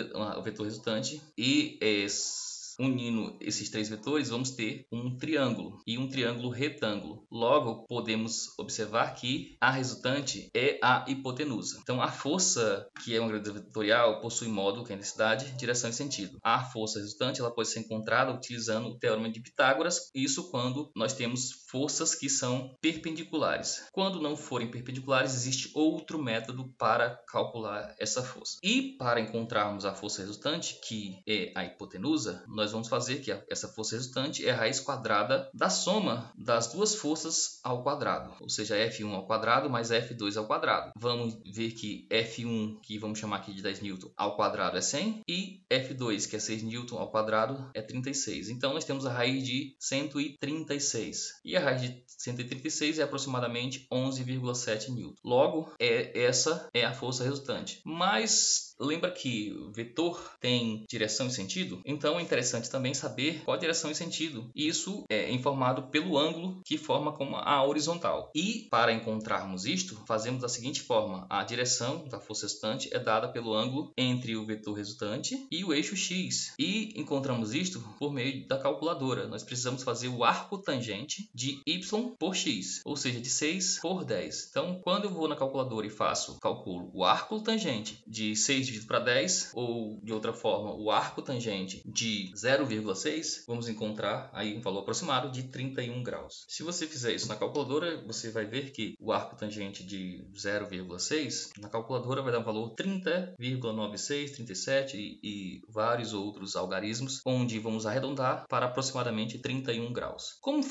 vetor resultante, e unindo esses três vetores, vamos ter um triângulo e um triângulo retângulo. Logo, podemos observar que a resultante é a hipotenusa. Então, a força, que é uma grandeza vetorial, possui módulo, que é intensidade, direção e sentido. A força resultante ela pode ser encontrada utilizando o teorema de Pitágoras, isso quando nós temos forças que são perpendiculares. Quando não forem perpendiculares, existe outro método para calcular essa força. E para encontrarmos a força resultante, que é a hipotenusa, nós vamos fazer que essa força resultante é a raiz quadrada da soma das duas forças ao quadrado, ou seja, F1 ao quadrado mais F2 ao quadrado. Vamos ver que F1, que vamos chamar aqui de 10 N ao quadrado é 100, e F2, que é 6 N ao quadrado, é 36. Então, nós temos a raiz de 136. E a raiz de 136 é aproximadamente 11,7 N. Logo, essa é a força resultante. Mas lembra que o vetor tem direção e sentido? Então é interessante também saber qual a direção e sentido. Isso é informado pelo ângulo que forma como a horizontal. E para encontrarmos isto, fazemos da seguinte forma. A direção da força resultante é dada pelo ângulo entre o vetor resultante e o eixo x. E encontramos isto por meio da calculadora. Nós precisamos fazer o arco tangente de y por x, ou seja, de 6 por 10. Então, quando eu vou na calculadora e calculo o arco tangente de 6 dividido para 10, ou de outra forma, o arco tangente de 0,6, vamos encontrar aí um valor aproximado de 31 graus. Se você fizer isso na calculadora, você vai ver que o arco tangente de 0,6 na calculadora vai dar um valor 30,96, 37 e vários outros algarismos, onde vamos arredondar para aproximadamente 31 graus. Como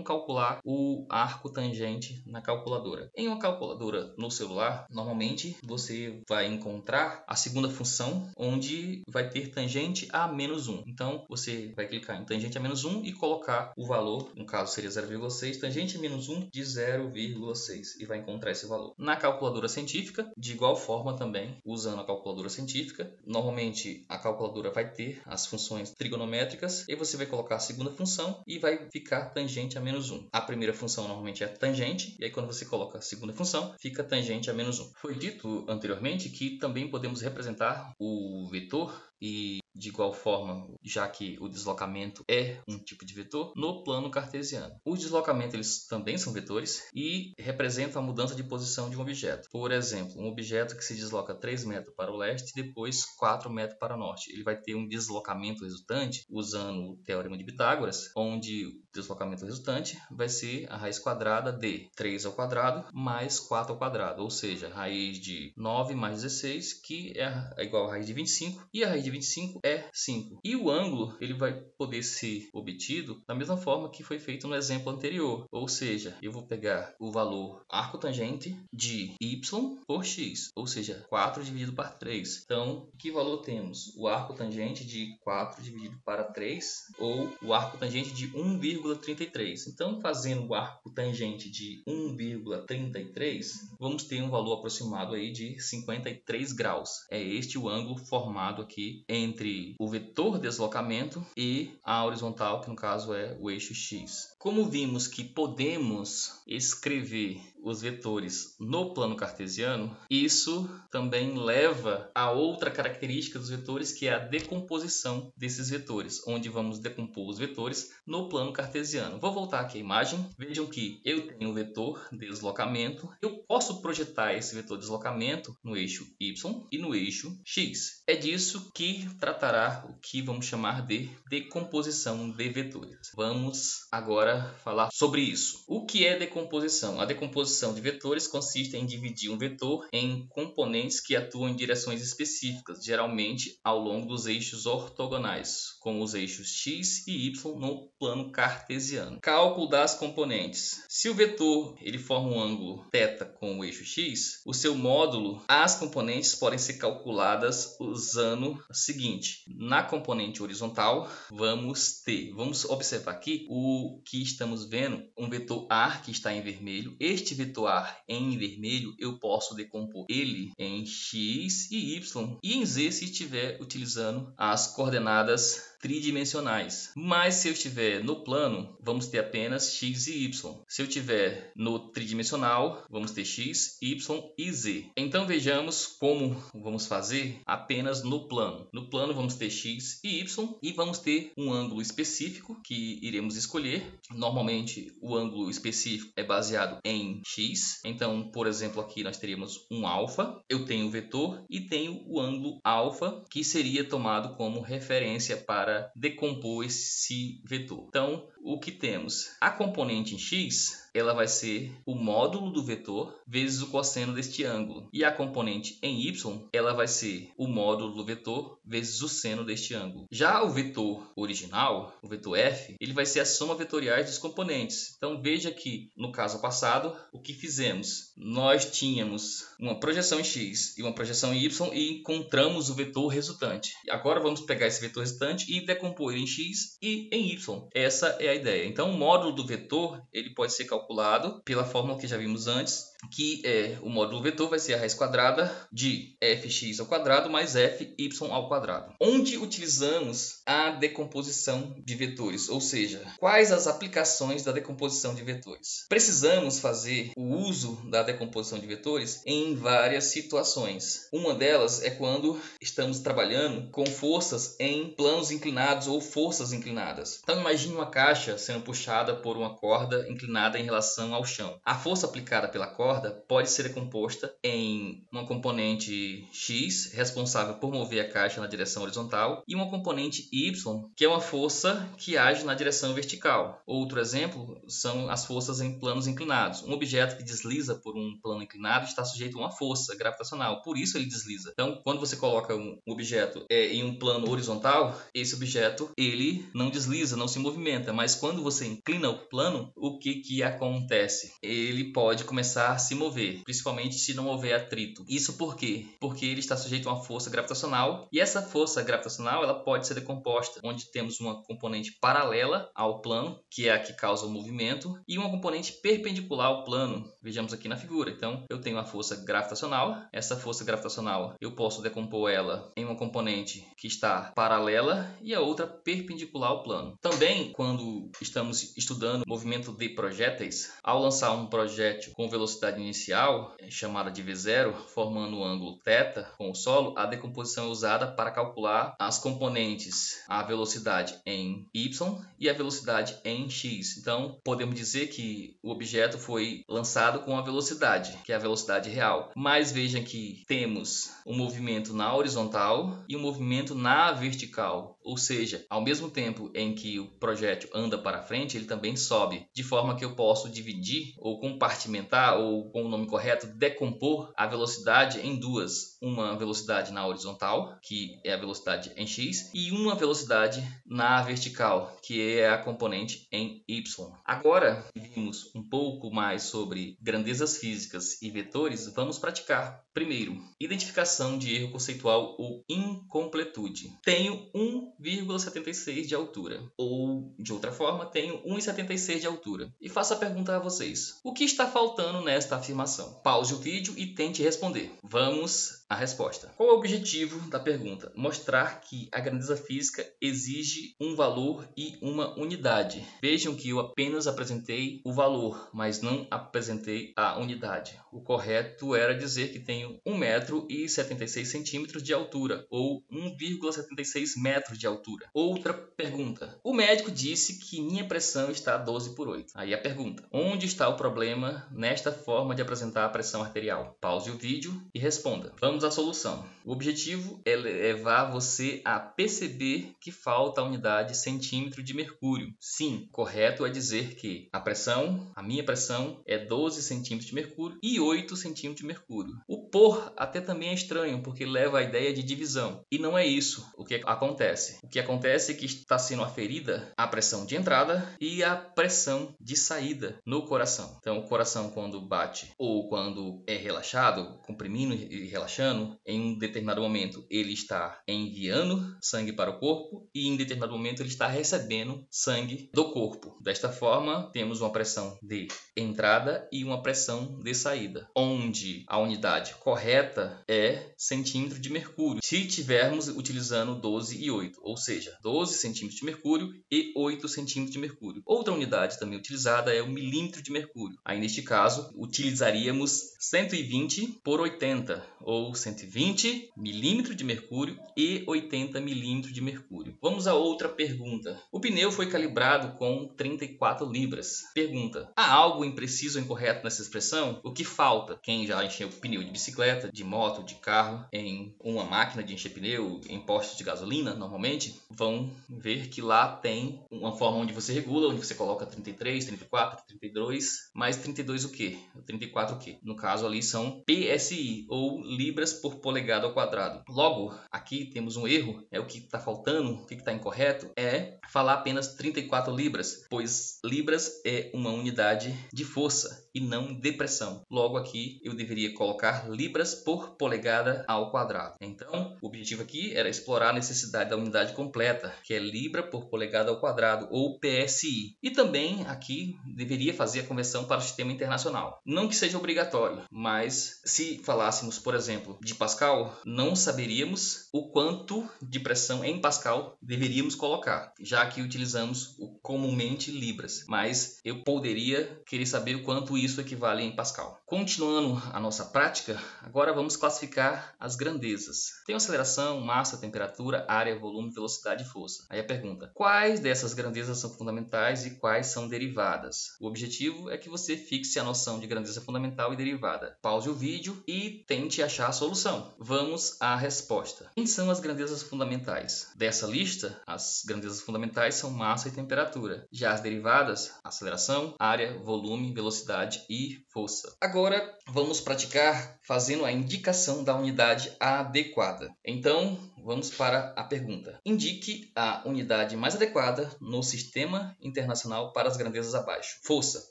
calcular o arco tangente na calculadora? Em uma calculadora no celular, normalmente você vai encontrar a segunda função, onde vai ter tangente a menos 1. Então, você vai clicar em tangente a menos 1 e colocar o valor, no caso seria 0,6, tangente a menos 1 de 0,6, e vai encontrar esse valor. Na calculadora científica, de igual forma também, usando a calculadora científica, normalmente a calculadora vai ter as funções trigonométricas, e você vai colocar a segunda função e vai ficar tangente a menos 1. A primeira função normalmente é tangente, e aí quando você coloca a segunda função, fica tangente a menos 1. Foi dito anteriormente que também podemos representar o vetor, e de igual forma, já que o deslocamento é um tipo de vetor, no plano cartesiano. Os deslocamentos eles também são vetores e representam a mudança de posição de um objeto. Por exemplo, um objeto que se desloca 3 metros para o leste e depois 4 metros para o norte. Ele vai ter um deslocamento resultante, usando o teorema de Pitágoras, onde o deslocamento resultante vai ser a raiz quadrada de 3 ao quadrado mais 4 ao quadrado, ou seja, a raiz de 9 mais 16, que é igual a raiz de 25, e a raiz de 25 é 5. E o ângulo ele vai poder ser obtido da mesma forma que foi feito no exemplo anterior. Ou seja, eu vou pegar o valor arco tangente de y por x, ou seja, 4 dividido por 3. Então, que valor temos? O arco tangente de 4 dividido para 3, ou o arco tangente de 1,33. Então, fazendo o arco tangente de 1,33, vamos ter um valor aproximado aí de 53 graus. É este o ângulo formado aqui entre o vetor deslocamento e a horizontal, que no caso é o eixo x. Como vimos que podemos escrever os vetores no plano cartesiano, isso também leva a outra característica dos vetores, que é a decomposição desses vetores, onde vamos decompor os vetores no plano cartesiano. Vou voltar aqui a imagem. Vejam que eu tenho o vetor deslocamento. Eu posso projetar esse vetor deslocamento no eixo y e no eixo x. É disso que tratamos tratará o que vamos chamar de decomposição de vetores. Vamos agora falar sobre isso. O que é decomposição? A decomposição de vetores consiste em dividir um vetor em componentes que atuam em direções específicas, geralmente ao longo dos eixos ortogonais, como os eixos x e y no plano cartesiano. Cálculo das componentes. Se o vetor ele forma um ângulo θ com o eixo x, o seu módulo, as componentes podem ser calculadas usando o seguinte: na componente horizontal vamos observar aqui o que estamos vendo, um vetor A que está em vermelho. Este vetor A em vermelho eu posso decompor ele em x e y e em z se estiver utilizando as coordenadas tridimensionais. Mas se eu estiver no plano, vamos ter apenas x e y. Se eu estiver no tridimensional, vamos ter x, y e z. Então vejamos como vamos fazer apenas no plano. No plano vamos ter x e y e vamos ter um ângulo específico que iremos escolher. Normalmente o ângulo específico é baseado em x. Então, por exemplo, aqui nós teríamos um alfa. Eu tenho o vetor e tenho o ângulo alfa, que seria tomado como referência para decompor esse vetor. Então, o que temos? A componente em x, ela vai ser o módulo do vetor vezes o cosseno deste ângulo. E a componente em y, ela vai ser o módulo do vetor vezes o seno deste ângulo. Já o vetor original, o vetor f, ele vai ser a soma vetoriais dos componentes. Então, veja que no caso passado, o que fizemos? Nós tínhamos uma projeção em x e uma projeção em y e encontramos o vetor resultante. Agora vamos pegar esse vetor resultante e decompor ele em x e em y. Essa é a ideia. Então, o módulo do vetor ele pode ser calculado pela fórmula que já vimos antes, que é o módulo do vetor vai ser a raiz quadrada de fx ao quadrado mais fy ao quadrado. Onde utilizamos a decomposição de vetores, ou seja, quais as aplicações da decomposição de vetores? Precisamos fazer o uso da decomposição de vetores em várias situações. Uma delas é quando estamos trabalhando com forças em planos inclinados ou forças inclinadas. Então imagine uma caixa sendo puxada por uma corda inclinada em relação ao chão. A força aplicada pela corda pode ser decomposta em uma componente x, responsável por mover a caixa na direção horizontal, e uma componente y, que é uma força que age na direção vertical. Outro exemplo são as forças em planos inclinados. Um objeto que desliza por um plano inclinado está sujeito a uma força gravitacional, por isso ele desliza. Então, quando você coloca um objeto em um plano horizontal, esse objeto ele não desliza, não se movimenta, mas quando você inclina o plano, o que acontece? Ele pode começar a se mover, principalmente se não houver atrito. Isso por quê? Porque ele está sujeito a uma força gravitacional e essa força gravitacional ela pode ser decomposta, onde temos uma componente paralela ao plano, que é a que causa o movimento, e uma componente perpendicular ao plano. Vejamos aqui na figura. Então, eu tenho a força gravitacional. Essa força gravitacional eu posso decompor ela em uma componente que está paralela e a outra perpendicular ao plano. Também, quando estamos estudando movimento de projéteis, ao lançar um projétil com velocidade inicial, chamada de v0, formando um ângulo θ com o solo, a decomposição é usada para calcular as componentes, a velocidade em y e a velocidade em x. Então, podemos dizer que o objeto foi lançado com a velocidade, que é a velocidade real. Mas vejam que temos um movimento na horizontal e um movimento na vertical. Ou seja, ao mesmo tempo em que o projétil anda para frente, ele também sobe, de forma que eu posso dividir ou compartimentar, ou com o nome correto, decompor a velocidade em duas. Uma velocidade na horizontal, que é a velocidade em x, e uma velocidade na vertical, que é a componente em y. Agora, vimos um pouco mais sobre grandezas físicas e vetores, vamos praticar. Primeiro, identificação de erro conceitual ou incompletude. Tenho 1,76 de altura, ou de outra forma, tenho 1,76 de altura. E faço a pergunta a vocês: o que está faltando nesta afirmação? Pause o vídeo e tente responder. Vamos à resposta. Qual é o objetivo da pergunta? Mostrar que a grandeza física exige um valor e uma unidade. Vejam que eu apenas apresentei o valor, mas não apresentei a unidade. O correto era dizer que tenho 1,76 m de altura, ou 1,76 metros de altura. altura. Outra pergunta. O médico disse que minha pressão está 12/8. Aí a pergunta. Onde está o problema nesta forma de apresentar a pressão arterial? Pause o vídeo e responda. Vamos à solução. O objetivo é levar você a perceber que falta a unidade centímetro de mercúrio. Sim, correto é dizer que a minha pressão é 12 centímetros de mercúrio e 8 centímetros de mercúrio. O por até também é estranho, porque leva à ideia de divisão. E não é isso o que acontece. O que acontece é que está sendo aferida a pressão de entrada e a pressão de saída no coração. Então, o coração, quando bate ou quando é relaxado, comprimindo e relaxando, em um determinado momento ele está enviando sangue para o corpo e em determinado momento ele está recebendo sangue do corpo. Desta forma, temos uma pressão de entrada e uma pressão de saída, onde a unidade correta é centímetro de mercúrio, se estivermos utilizando 12 e 8, ou seja, 12 centímetros de mercúrio e 8 centímetros de mercúrio. Outra unidade também utilizada é o milímetro de mercúrio. Aí, neste caso, utilizaríamos 120/80, ou 120 milímetros de mercúrio e 80 milímetros de mercúrio. Vamos a outra pergunta. O pneu foi calibrado com 34 libras. Pergunta: há algo impreciso ou incorreto nessa expressão? O que falta? Quem já encheu pneu de bicicleta, de moto, de carro, em uma máquina de encher pneu, em postos de gasolina, normalmente, vão ver que lá tem uma forma onde você regula, onde você coloca 33, 34, 32, mais 32 o quê? 34 o quê? No caso ali são PSI, ou libras por polegada ao quadrado. Logo, aqui temos um erro, o que está faltando, o que está incorreto, é falar apenas 34 libras, pois libras é uma unidade de força e não de pressão. Logo aqui eu deveria colocar libras por polegada ao quadrado. Então, o objetivo aqui era explorar a necessidade da unidade completa, que é libra por polegada ao quadrado, ou PSI. E também aqui deveria fazer a conversão para o sistema internacional. Não que seja obrigatório, mas se falássemos, por exemplo, de Pascal, não saberíamos o quanto de pressão em Pascal deveríamos colocar, já que utilizamos comumente libras, mas eu poderia querer saber o quanto isso equivale em Pascal. Continuando a nossa prática, agora vamos classificar as grandezas. Tem aceleração, massa, temperatura, área, volume, velocidade e força. Aí a pergunta: quais dessas grandezas são fundamentais e quais são derivadas? O objetivo é que você fixe a noção de grandeza fundamental e derivada. Pause o vídeo e tente achar a solução. Vamos à resposta. Quem são as grandezas fundamentais? Dessa lista, as grandezas fundamentais são massa e temperatura. Já as derivadas, aceleração, área, volume, velocidade e força. Agora vamos praticar fazendo a indicação da unidade adequada. Então, vamos para a pergunta. Indique a unidade mais adequada no sistema internacional para as grandezas abaixo: força,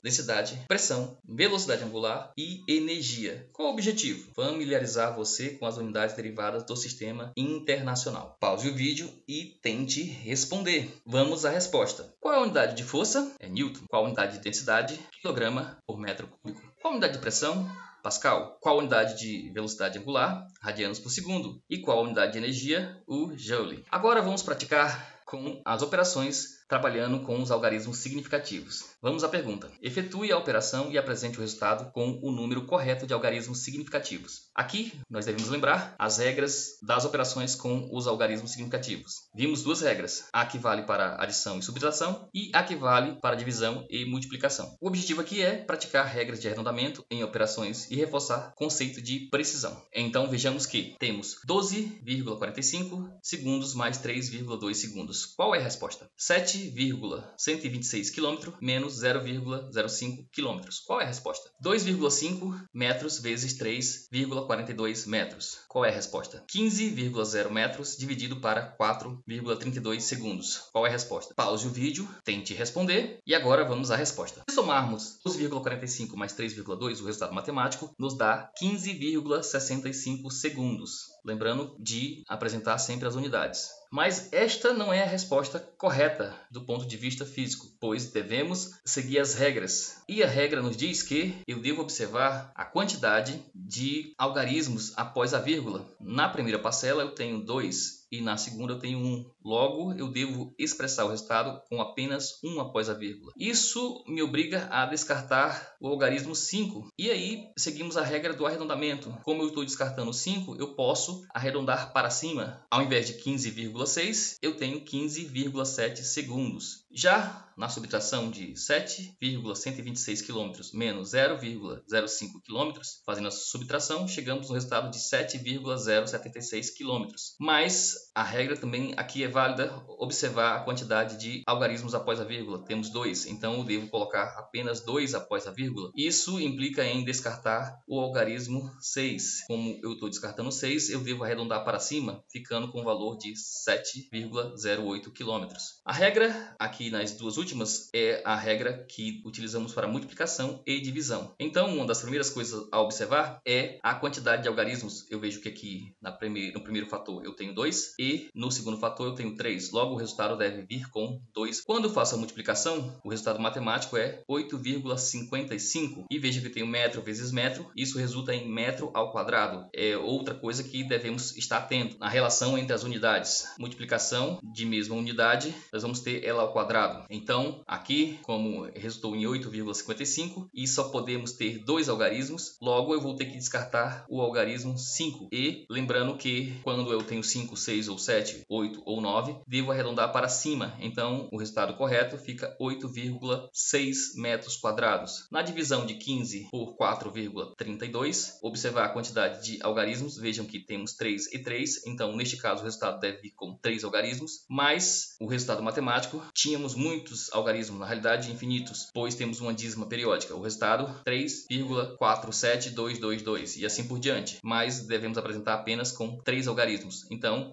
densidade, pressão, velocidade angular e energia. Qual o objetivo? Familiarizar você com as unidades derivadas do sistema internacional. Pause o vídeo e tente responder. Vamos à resposta. Qual é a unidade de força? É Newton. Qual a unidade de densidade? Quilograma por metro cúbico. Qual a unidade de pressão? Pascal. Qual a unidade de velocidade angular? Radianos por segundo. E qual a unidade de energia? O Joule. Agora vamos praticar com as operações trabalhando com os algarismos significativos. Vamos à pergunta. Efetue a operação e apresente o resultado com o número correto de algarismos significativos. Aqui, nós devemos lembrar as regras das operações com os algarismos significativos. Vimos duas regras: a que vale para adição e subtração e a que vale para divisão e multiplicação. O objetivo aqui é praticar regras de arredondamento em operações e reforçar conceito de precisão. Então, vejamos que temos 12,45 segundos mais 3,2 segundos. Qual é a resposta? 7,126 km menos 0,05 km. Qual é a resposta? 2,5 metros vezes 3,42 metros. Qual é a resposta? 15,0 metros dividido para 4,32 segundos. Qual é a resposta? Pause o vídeo, tente responder e agora vamos à resposta. Se somarmos 12,45 mais 3,2, o resultado matemático nos dá 15,65 segundos. Lembrando de apresentar sempre as unidades. Mas esta não é a resposta correta do ponto de vista físico, pois devemos seguir as regras. E a regra nos diz que eu devo observar a quantidade de algarismos após a vírgula. Na primeira parcela eu tenho 2 e na segunda eu tenho 1. Logo, eu devo expressar o resultado com apenas 1 após a vírgula. Isso me obriga a descartar o algarismo 5. E aí, seguimos a regra do arredondamento. Como eu estou descartando 5, eu posso arredondar para cima. Ao invés de 15,6, eu tenho 15,7 segundos. Já na subtração de 7,126 km menos 0,05 km, fazendo a subtração, chegamos no resultado de 7,076 km. Mas a regra também aqui é válida observar a quantidade de algarismos após a vírgula. Temos 2, então eu devo colocar apenas 2 após a vírgula. Isso implica em descartar o algarismo 6. Como eu estou descartando 6, eu devo arredondar para cima, ficando com o valor de 7,08 km. A regra aqui nas duas últimas é a regra que utilizamos para multiplicação e divisão. Então, uma das primeiras coisas a observar é a quantidade de algarismos. Eu vejo que aqui no primeiro fator eu tenho 2 e no segundo fator eu tenho 3. Logo, o resultado deve vir com 2. Quando eu faço a multiplicação, o resultado matemático é 8,55. E veja que eu tenho metro vezes metro. Isso resulta em metro ao quadrado. É outra coisa que devemos estar atento. A relação entre as unidades. Multiplicação de mesma unidade, nós vamos ter ela ao quadrado. Então, aqui, como resultou em 8,55 e só podemos ter 2 algarismos, logo eu vou ter que descartar o algarismo 5. E lembrando que quando eu tenho 5, 6 ou 7, 8 ou 9, devo arredondar para cima. Então, o resultado correto fica 8,6 metros quadrados. Na divisão de 15 por 4,32, observar a quantidade de algarismos. Vejam que temos 3 e 3. Então, neste caso, o resultado deve vir com 3 algarismos. Mas o resultado matemático, tínhamos muitos algarismos, na realidade infinitos, pois temos uma dízima periódica. O resultado 3,47222 e assim por diante. Mas devemos apresentar apenas com 3 algarismos. Então,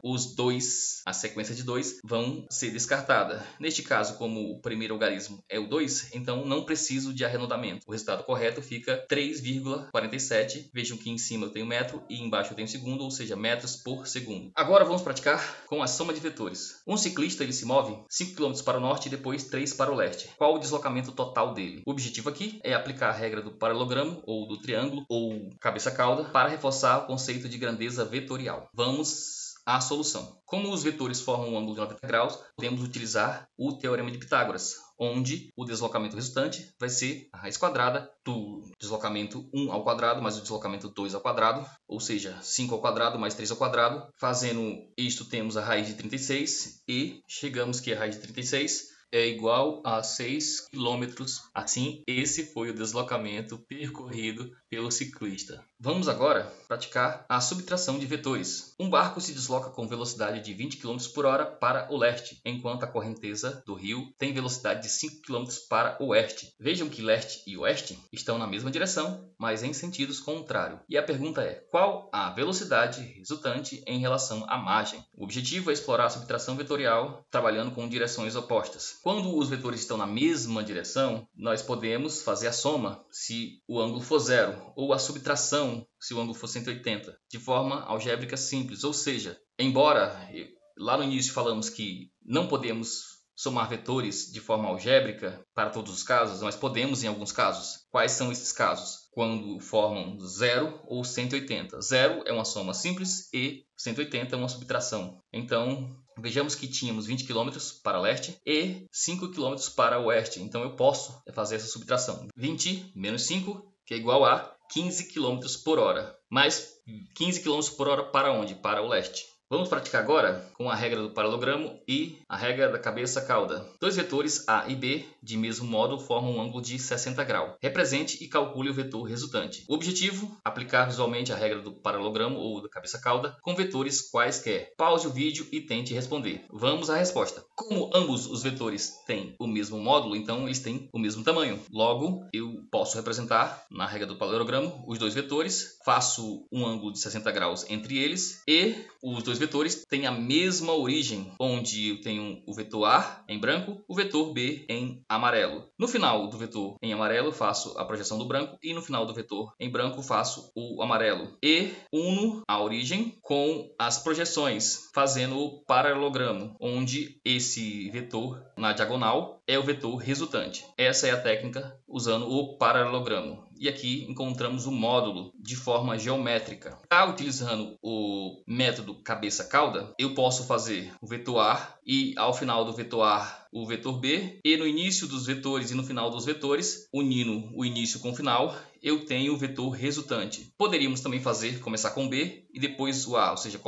a sequência de 2 vão ser descartada. Neste caso, como o primeiro algarismo é o 2, então não preciso de arredondamento. O resultado correto fica 3,47. Vejam que em cima eu tenho metro e embaixo eu tenho segundo, ou seja, metros por segundo. Agora vamos praticar com a soma de vetores. Um ciclista ele se move 5 km para o norte e depois 3 para o leste. Qual o deslocamento total dele? O objetivo aqui é aplicar a regra do paralelogramo ou do triângulo ou cabeça-cauda para reforçar o conceito de grandeza vetorial. Vamos à solução. Como os vetores formam um ângulo de 90 graus, podemos utilizar o teorema de Pitágoras, onde o deslocamento resultante vai ser a raiz quadrada do deslocamento 1 ao quadrado mais o deslocamento 2 ao quadrado, ou seja, 5 ao quadrado mais 3 ao quadrado. Fazendo isto, temos a raiz de 36 e chegamos que a raiz de 36 é igual a 6 km. Assim, esse foi o deslocamento percorrido pelo ciclista. Vamos agora praticar a subtração de vetores. Um barco se desloca com velocidade de 20 km por hora para o leste, enquanto a correnteza do rio tem velocidade de 5 km para o oeste. Vejam que leste e oeste estão na mesma direção, mas em sentidos contrários. E a pergunta é, qual a velocidade resultante em relação à margem? O objetivo é explorar a subtração vetorial trabalhando com direções opostas. Quando os vetores estão na mesma direção, nós podemos fazer a soma se o ângulo for 0, ou a subtração se o ângulo for 180, de forma algébrica simples. Ou seja, embora lá no início falamos que não podemos somar vetores de forma algébrica para todos os casos, nós podemos em alguns casos. Quais são esses casos? Quando formam 0 ou 180. 0 é uma soma simples e 180 é uma subtração. Então, vejamos que tínhamos 20 km para leste e 5 km para oeste. Então, eu posso fazer essa subtração. 20 menos 5, que é igual a 15 km por hora. Mais 15 km por hora para onde? Para o leste. Vamos praticar agora com a regra do paralelogramo e a regra da cabeça-cauda. Dois vetores A e B, de mesmo modo, formam um ângulo de 60 graus. Represente e calcule o vetor resultante. O objetivo, aplicar visualmente a regra do paralelogramo ou da cabeça-cauda com vetores quaisquer. Pause o vídeo e tente responder. Vamos à resposta. Como ambos os vetores têm o mesmo módulo, então eles têm o mesmo tamanho. Logo, eu posso representar, na regra do paralelogramo, os dois vetores, faço um ângulo de 60 graus entre eles e os dois vetores têm a mesma origem, onde eu tenho o vetor A em branco, o vetor B em amarelo. No final do vetor em amarelo, faço a projeção do branco e no final do vetor em branco, faço o amarelo. E uno a origem com as projeções, fazendo o paralelogramo, onde esse vetor na diagonal é o vetor resultante. Essa é a técnica usando o paralelogramo. e aqui encontramos o módulo de forma geométrica. Utilizando o método cabeça-cauda, eu posso fazer o vetor A e ao final do vetor A o vetor B, e no início dos vetores e no final dos vetores, unindo o início com o final, eu tenho o vetor resultante. Poderíamos também começar com B e depois o A, ou seja,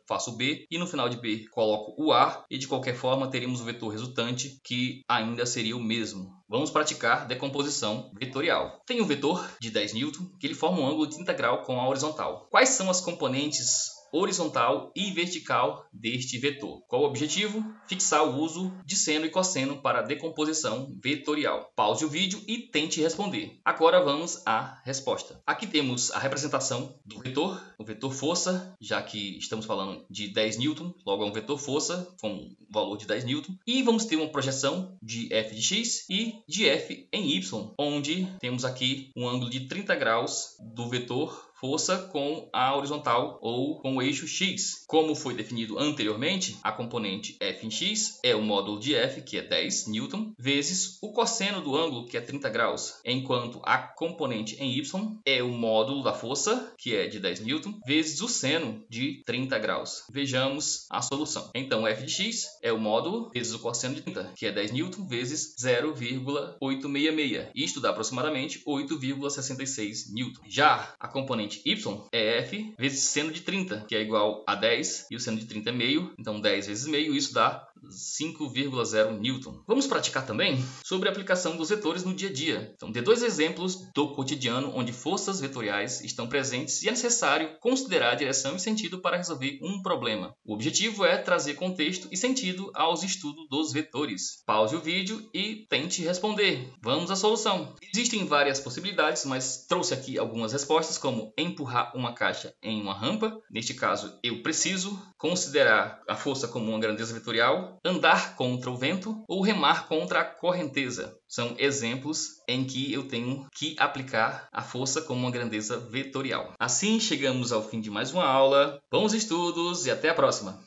faço o B e no final de B coloco o A, e de qualquer forma teríamos o vetor resultante, que ainda seria o mesmo. Vamos praticar decomposição vetorial. Tem um vetor de 10 N, que ele forma um ângulo de 30 graus com a horizontal. Quais são as componentes horizontal e vertical deste vetor? Qual o objetivo? Fixar o uso de seno e cosseno para decomposição vetorial. Pause o vídeo e tente responder. Agora vamos à resposta. Aqui temos a representação do vetor, o vetor força, já que estamos falando de 10 N, logo é um vetor força com um valor de 10 N. E vamos ter uma projeção de f de x e de f em y, onde temos aqui um ângulo de 30 graus do vetor força com a horizontal ou com o eixo x. Como foi definido anteriormente, a componente f em x é o módulo de f, que é 10 N, vezes o cosseno do ângulo, que é 30 graus, enquanto a componente em y é o módulo da força, que é de 10 N, vezes o seno de 30 graus. Vejamos a solução. Então, f de x é o módulo vezes o cosseno de 30, que é 10 N, vezes 0,866. Isto dá aproximadamente 8,66 N. Já a componente y é f vezes seno de 30, que é igual a 10, e o seno de 30 é meio, então 10 vezes meio, isso dá 5,0 N. Vamos praticar também sobre a aplicação dos vetores no dia a dia. Então, dê dois exemplos do cotidiano onde forças vetoriais estão presentes e é necessário considerar a direção e sentido para resolver um problema. O objetivo é trazer contexto e sentido aos estudos dos vetores. Pause o vídeo e tente responder. Vamos à solução. Existem várias possibilidades, mas trouxe aqui algumas respostas, como empurrar uma caixa em uma rampa. Neste caso, eu preciso considerar a força como uma grandeza vetorial, andar contra o vento ou remar contra a correnteza. São exemplos em que eu tenho que aplicar a força como uma grandeza vetorial. Assim chegamos ao fim de mais uma aula. Bons estudos e até a próxima!